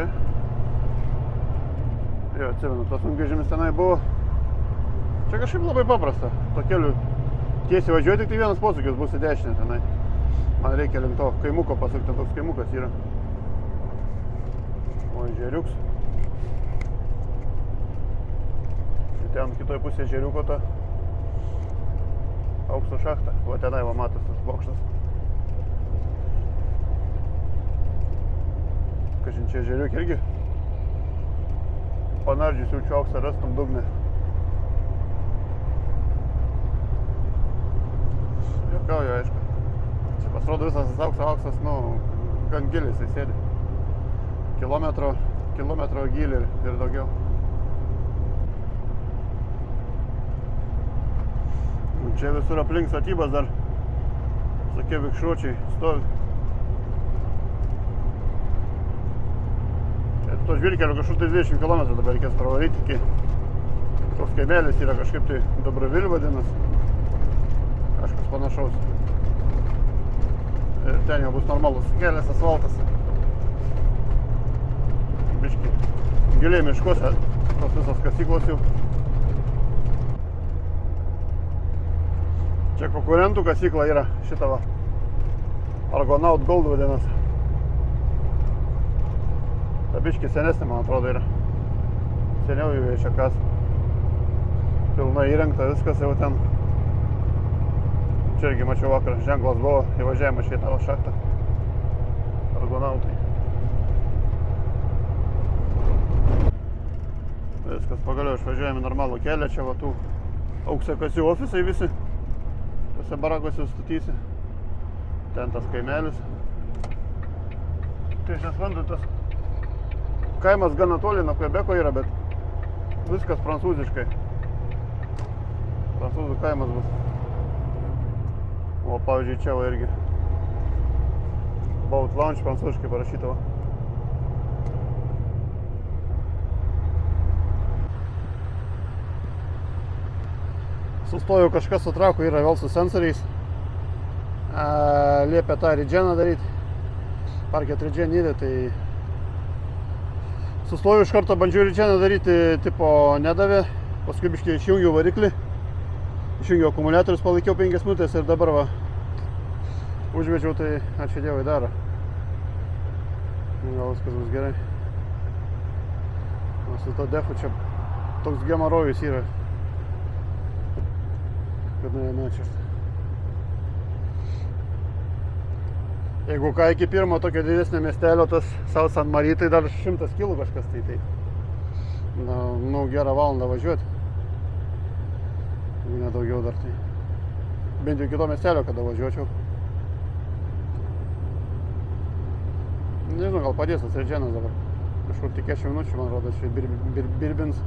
Jo, atsimenu, tas sunkvežimis tenai buvo. Čia kažkaip labai paprasta. To keliu tiesiai važiuoti, tik tai vienas posūkis bus į dešinę tenai. Man reikia link to kaimuko pasukti, toks kaimukas yra. O žeriuks. Ten kitoj pusėje žeriuko ta aukso šachta. O tenai va matos tas bokštas. Kažin čia žeriuk irgi. Panardžius jaučiu auksą rastum dugne. Jokauju, aišku. Čia pasirodo visas tas auksas, gan gilis jis sėdi. Kilometro gilį ir daugiau. Čia visur aplink statybas dar tokie vikšruočiai stovi. To žvyrkelio kažkur tai 20 km dabar reikės pravaryti iki toks kaimelis yra kažkaip tai Dobravil vadinas. Kažkas panašaus. Ir ten jau bus normalus kelias asfaltas. Biški giliai miškuose tos visos kasyklos jau. Čia konkurentų kasykla yra šita va. Argonaut Gold vadinas. Ta biški senesnė, man atrodo, yra. Seniau jau čia kas. Pilnai įrengta, viskas jau ten. Čia irgi mačiau vakar, ženklas buvo įvažiavimas šį tavo šachtą. Argonautai. Viskas, pagaliau išvažiuojame normalų kelią, čia va tų auksakasių ofisai visi. Tose barakuose statysi. Ten tas kaimelis. Tai aš nesuprantu, tas kaimas gana toli nuo Kvebeko yra, bet viskas prancūziškai. Prancūzų kaimas bus. O pavyzdžiui, čia va irgi Boat Lounge prancūziškai parašyta va. Sustojau, kažkas su traku yra vėl su sensoriais. Liepia tą regeną daryti. Parket regen įdė, tai sustojau iš karto, bandžiau regeną daryti, tipo nedavė. Paskui biškai išjungiau variklį. Išjungiau akumuliatorius, palaikiau 5 minutės ir dabar va užvedžiau, tai ačiū Dievui daro. Gal viskas bus gerai. O su to defu čia toks gemarojus yra. Kad nečiast. Jeigu ką iki pirmo tokio didesnio miestelio, tas South San Marie, tai dar 100 kg kažkas tai. Gerą valandą važiuoti. Jeigu nedaugiau dar tai. Bent jau kito miestelio, kada važiuočiau. Nežinau, gal padės tas regenas dabar. Kažkur tik 10 minučių, man rodo, čia birbins.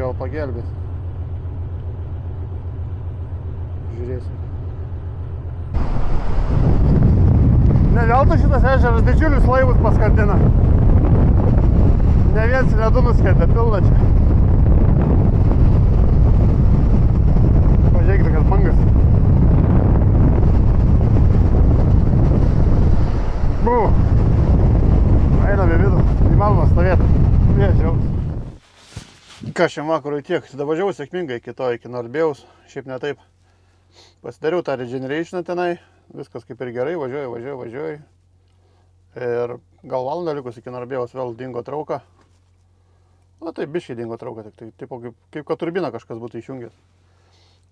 Gal pagelbės. Žiūrėsim. Ne veltui šitas ežeras didžiulius laivus paskandina. Ne viens, ne du nuskendė, pilna čia. Pažiūrėkite, kad bangas. Ką šiam vakarui tiek, davažiavau sėkmingai iki Norbėjaus, šiaip ne taip. Pasidariau tą regenerationą tenai, viskas kaip ir gerai, važiuoju. Ir gal valandą likus iki Norbėjaus vėl dingo trauka. Na taip, biškiai dingo trauka, tik tai tipo, kaip kad turbiną kažkas būtų išjungęs.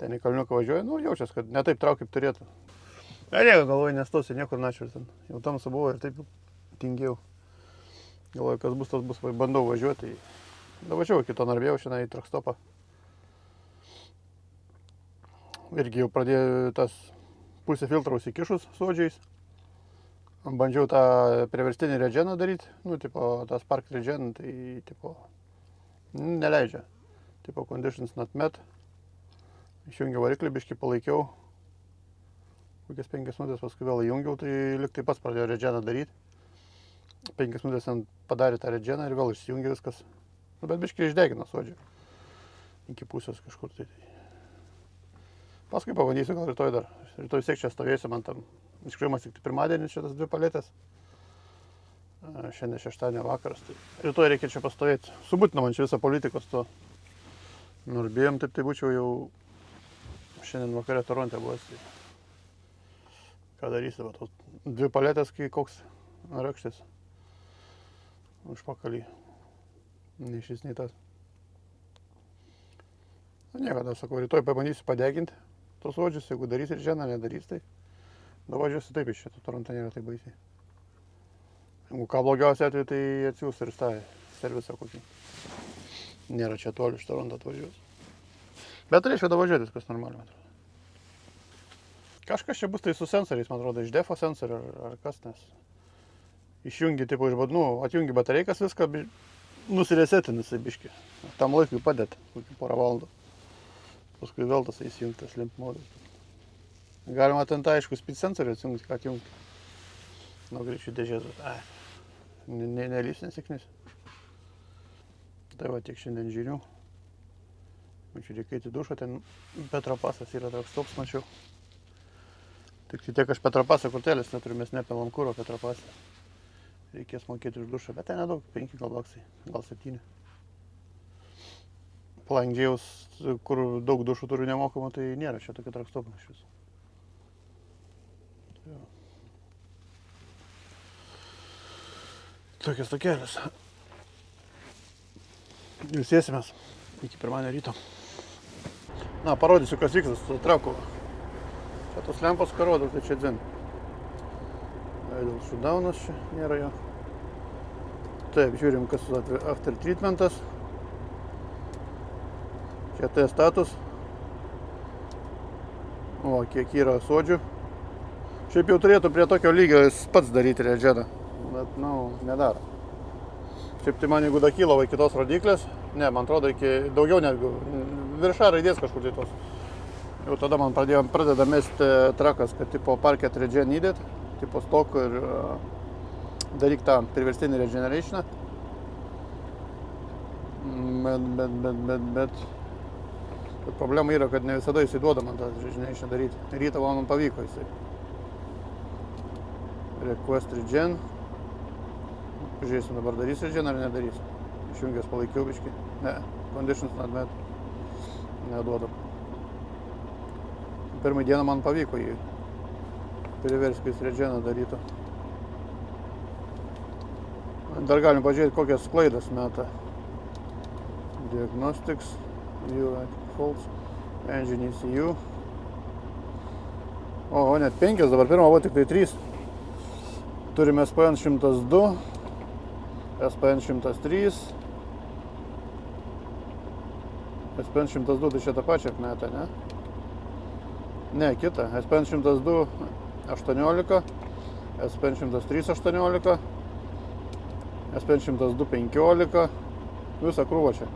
Ten į kalniuką važiuoju, nu jaučias, kad ne taip traukia kaip turėtų. Bet jeigu galvoju, nestosiu niekur načiur ten. Jau tamsu buvo ir taip tingėjau. Galvoju, kas bus, tas bus, bandau važiuoti. Davažiavau iki to Norbėjaus šiandien į trakstopą. Irgi jau pradėjau tas pusę filtrų įsikišus su odžiais. Bandžiau tą priverstinį regeną daryti, nu, tipo, tą Spark regen, tai, tipo, neleidžia. Tipo, conditions not met. Išjungiau variklį, biškį palaikiau. Kokias 5 minutės paskui vėl įjungiau, tai lyg tai pats pradėjo regeną daryti. 5 minutės ten padarė tą regeną ir vėl išsijungė viskas. Nu, bet biškį išdegino su odžiu. Iki pusės kažkur tai. Paskui pabandysiu gal rytoj dar. Rytoj siek čia stovėsiu, man tam iškrimas tik pirmadienį šitas 2 paletės. Šiandien šeštadienio vakaras. Tai rytoj reikia čia pastovėti. Subūtina man čia visą politikos to. Norbėjom, taip tai būčiau jau šiandien vakare Toronte buvęs. Tai ką darysi, va, 2 paletės, kai koks rakštis. Užpakalį. Nei šis, nei tas. Niekada, sakau, rytoj pabandysiu padeginti tos odžius, jeigu darys ir žena, nedarys, tai davažiuosi taip iš šito, Toronto nėra taip baisiai. Jeigu ką blogiausia atveju, tai atsiūs ir tą servisą kokį. Nėra čia toli iš Toronto atvažiuos. Bet turėčiau davažiuoti, viskas normaliai, man atrodo. Kažkas čia bus tai su sensoriais, man atrodo, iš defo sensorių ar kas, nes išjungi, tipo, atjungi batareikas viską, nusiresetin jisai biškį. Tam laikui padėt, kokį porą valandų. Paskui vėl tas įsijungtas limp modus. Galima ten tą, aišku, speed sensorių atjungti. Nuo greičių dėžės, bet nelys nesiknis. Tai va, tiek šiandien žinių. Mačiau, reikia į dušą, ten Petropasas yra toks toks, mačiau. Tik tiek aš Petropasą kortelės neturiu, mes nepelam kuro Petropasą. Reikės mokėti už dušą, bet ten nedaug, 5 gal baksai, gal 7. Flying Jays, kur daug dušų turiu nemokamų, tai nėra čia tokia trakstopą iš viso. Tokias tokelės. Ilsėsimės iki pirmadienio ryto. Na, parodysiu, kas vyksta su traku. Čia tos lempos karodo, tai čia dzin. Dėl shutdownas čia nėra jo. Taip, žiūrim, kas after treatmentas. Čia T status. O, kiek yra sodžių. Šiaip jau turėtų prie tokio lygio jis pats daryti regeną. Bet, nu, nedaro. Šiaip tai man jeigu dakylo iki tos rodiklės, ne, man atrodo iki daugiau negu virša raidės kažkur tai tos. Jau tada man pradeda mesti trakas, kad tipo parket regen needed, tipo stok ir daryk tą priverstinį regenerationą. Bet problema yra, kad ne visada jisai duoda man tą regeneration daryti. Rytą man pavyko jisai. Request regen. Pažiūrėsim, dabar darys regen ar nedarys. Išjungęs palaikiau biškį. Ne, conditions not met. Neduodam. Pirmą dieną man pavyko jį priversti, kai jis regeną darytų. Dar galim pažiūrėti, kokias klaidas meta. Diagnostics, view faults, engine ECU. O, net 5 dabar, pirmą buvo tik tai 3. Turime SPN 102, SPN 103. SPN 102 tai čia tą pačią meta, ne? Ne, kita. SPN 102 18, SPN 103 18, SPN 102 15, visą krūvą čia.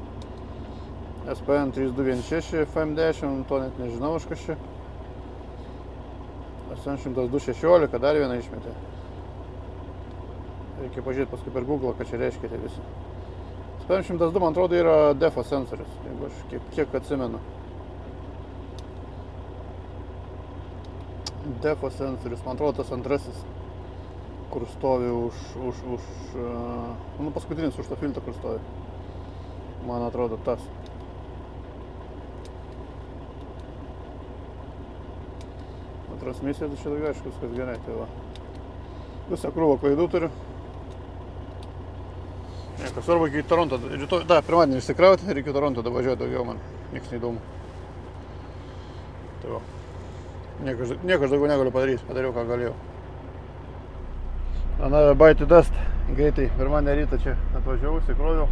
SPN 3216 FM10, to net nežinau aš kas čia. SPN 102 16, dar vieną išmetė. Reikia pažiūrėti paskui per Google, ką čia reiškia tie visi. SPN 102, man atrodo, yra defo sensorius, jeigu aš kiek atsimenu. Defo sensorius, man atrodo, tas antrasis, kur stovi nu, paskutinis už tą filtrą, kur stovi. Man atrodo, tas. Transmisija, tai čia daugiau aišku, viskas gerai. Tai va. Visą krūvą klaidų turiu. Nieko, svarbu iki Toronto. Pirmadienį išsikrauti ir iki Toronto važiuoti daugiau man. Niekas neįdomu. Tai va. Nieko aš daugiau negaliu padaryti. Padariau, ką galėjau. Another bite to dust. Greitai pirmadienį rytą čia atvažiavau, įsikroviau.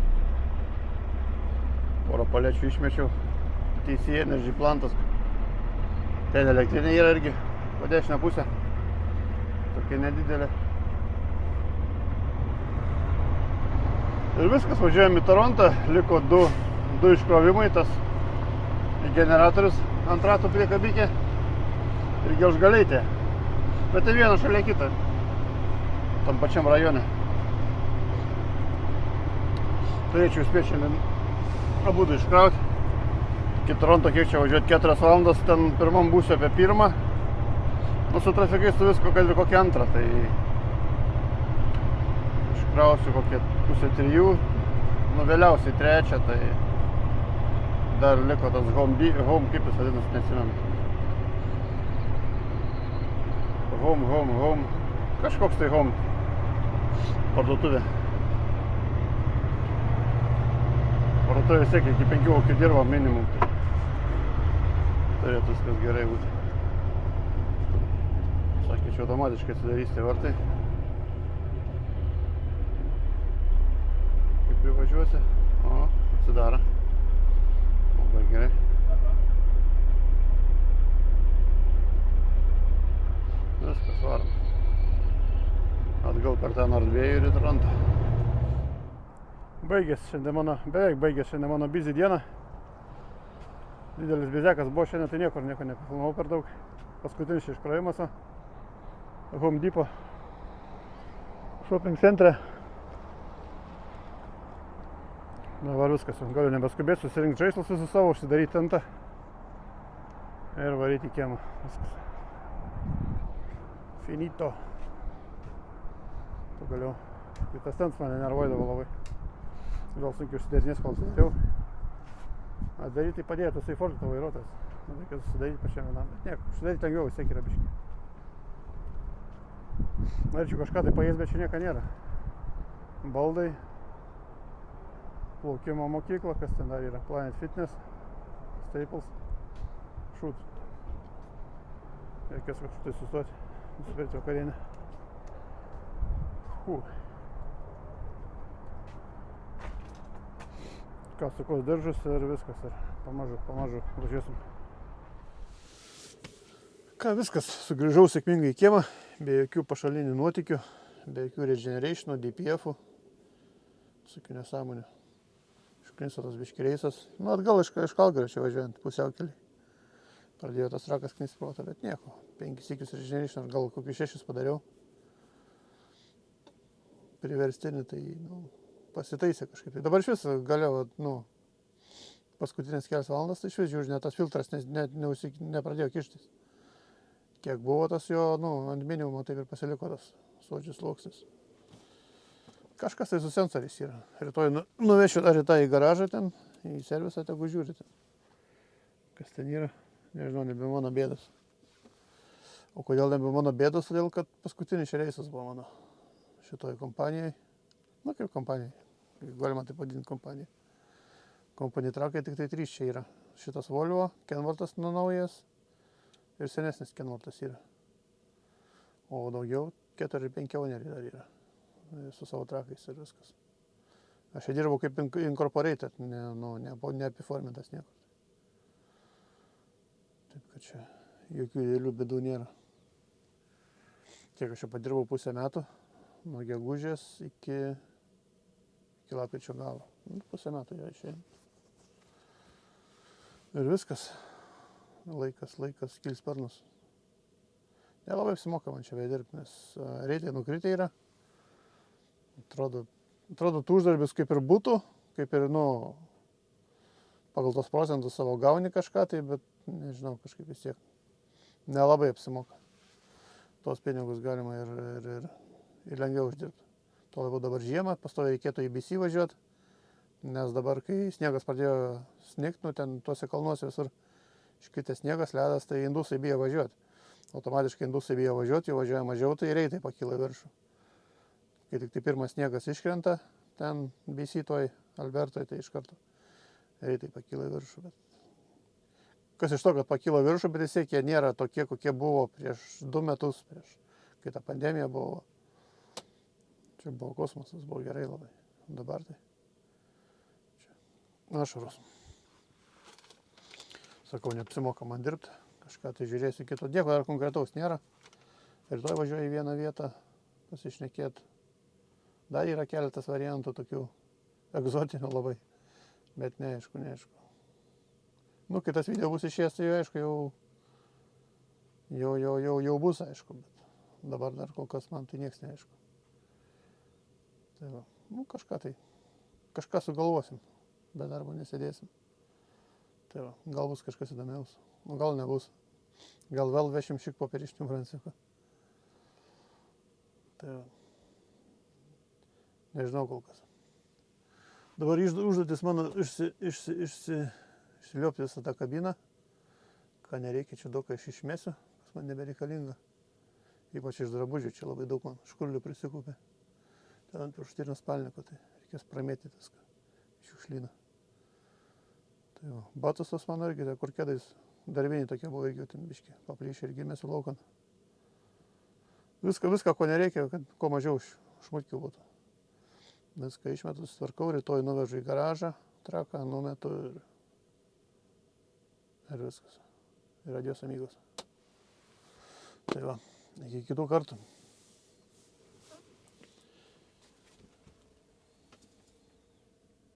Porą palečių išmečiau. TC Energy plantas. Ten elektrinė yra irgi po dešinę pusę. Tokia nedidelė. Ir viskas, važiuojam į Torontą. Liko du iškrovimai. Tas generatorius ant ratų priekabikė ir gelžgaleitė. Bet tai vieną šalia kitą. Tam pačiam rajone. Turėčiau spėti šiandien abudu iškrauti. Iki Toronto kiek čia važiuoti 4 valandas, ten pirmam būsiu apie 1. Nu, su trafikais su visko, kad ir kokią 2, tai iškrausiu kokią 2:30, nu vėliausiai 3, tai dar liko tas home, kaip jis vadinasi, neatsimenu. Home, kažkoks tai home parduotuvė. Parduotuvė vis tiek iki 5 kokių dirba minimum. Turėtų viskas gerai būti. Sakė, čia automatiškai atsidarys tie vartai. Kaip privažiuosi? O, atsidaro. Labai gerai. Viskas, varom. Atgal per tą Nordvėjų ir į Torontą. Beveik baigės šiandien mano busy diena. Didelis bizekas buvo šiandien, tai nieko nepafilmavau per daug. Paskutinis iškrovimas Home Depot shopping centre. Dabar viskas, galiu nebeskubėti, susirinkti žaislus visus savo, užsidaryti tentą ir varyti į kiemą. Viskas. Finito. Pagaliau. Kitas tentas mane nervuodavo labai. Vėl sunkiai užsidarinės, kol atsidariau. Daryti padėjo tasai Fordo vairuotojas. Reikia susidaryti pačiam vienam, bet nieko, užsidaryti lengviau vis tiek yra biškį. Norėčiau kažką tai paėsti, bet čia nieko nėra. Baldai, plaukimo mokykla, kas ten dar yra, Planet Fitness, Staples, Shoot. Reikės kažkur tai sustoti, nusipirkti vakarienę. Ką sukos diržus ir viskas, ir pamažu važiuosim. Ką, viskas, sugrįžau sėkmingai į kiemą, be jokių pašalinių nuotykių, be jokių regenerationų, DPF-ų, visokių nesąmonių. Iškrinso tas biškį reisas, nu atgal iš Kalgario čia važiuojant pusiaukelį. Pradėjo tas rakas knisti protą, bet nieko, 5 sykius regeneration, gal kokius 6 padariau. Priverstinį, tai, pasitaisė kažkaip. Dabar iš vis galėjau, paskutinės kelias valandas, tai iš vis žiūrėjau, net tas filtras nepradėjo kištis. Kiek buvo tas jo, ant minimumo taip ir pasiliko tas suodžius sluoksnis. Kažkas tai su sensoriais yra. Rytoj nuvešiu dar į garažą ten, į servisą, tegu žiūri ten. Kas ten yra, nežinau, nebe mano bėdas. O kodėl nebe mano bėdas, todėl kad paskutinis reisas buvo mano šitoj kompanijai. Kaip kompanijai, galima taip vadinti kompanijai. Kompanijai trakai tik tai 3 čia yra. Šitas Volvo, Kenworthas naujas ir senesnis Kenworthas yra. O daugiau 4 ir 5 owneriai dar yra. Su savo trakais ir viskas. Aš čia dirbau kaip incorporated, neapiformintas niekur. Taip kad čia jokių didelių bėdų nėra. Kiek aš čia padirbau pusę metų, nuo gegužės iki lapkričio galo. Pusę metų jau išėjom. Ir viskas. Laikas kils sparnus. Nelabai apsimoka man čia dirbti, nes reitai nukritę yra. Atrodo, tų uždarbis kaip ir būtų, kaip ir, pagal tos procentus savo gauni kažką, tai, bet nežinau, kažkaip vis tiek nelabai apsimoka. Tos pinigus galima ir lengviau uždirbti. Tuo labiau dabar žiemą, pastoviai reikėtų į BC važiuoti, nes dabar, kai sniegas pradėjo snigti, ten tuose kalnuose visur iškritęs sniegas, ledas, tai indusai bijo važiuoti. automatiškai indusai bijo važiuoti, jau važiuoja mažiau, tai reitai pakyla į viršų. Kai tik tai pirmas sniegas iškrenta, ten BC toj Albertoje, tai iš karto reitai pakyla į viršų. Bet kas iš to, kad pakyla į viršų, bet vis tiek jie nėra tokie, kokie buvo prieš 2 metus, kai ta pandemija buvo. Čia buvo kosmosas, buvo gerai labai. Dabar tai čia ašaros. Sakau, neapsimoka man dirbti, kažką tai žiūrėsiu kito. Nieko dar konkretaus nėra. Rytoj važiuoju į vieną vietą pasišnekėti. Dar yra keletas variantų tokių egzotinių labai, bet neaišku. Nu, kai tas video bus išėjęs, tai aišku, jau bus aišku, bet dabar dar kol kas man tai nieks neaišku. Tai va, nu kažką sugalvosim, be darbo nesėdėsim. Tai va, gal bus kažkas įdomiaus, o gal nebus. Gal vėl vešim šik poperišnių bransikų. Tai va, nežinau kol kas. Dabar užduotis mano išsiliopti visą tą kabiną, ką nereikia, čia daug ką aš išmesiu, kas man nebereikalinga. Ypač iš drabužių, čia labai daug man škurlių prisikūpė. Ten ant viršutinio spalniko, tai reikės pramėti viską, šiukšlyną. Tai va, batus tos mano irgi, kur kėdais darbiniai tokie buvo irgi, ten biški paplyšę irgi mesiu laukan. Viską, ko nereikia, kad kuo mažiau šmutkių būtų. Viską išmetu, sutvarkau, rytoj nuvežu į garažą, traką numetu ir viskas. Ir adios amigos. Tai va, iki kitų kartų.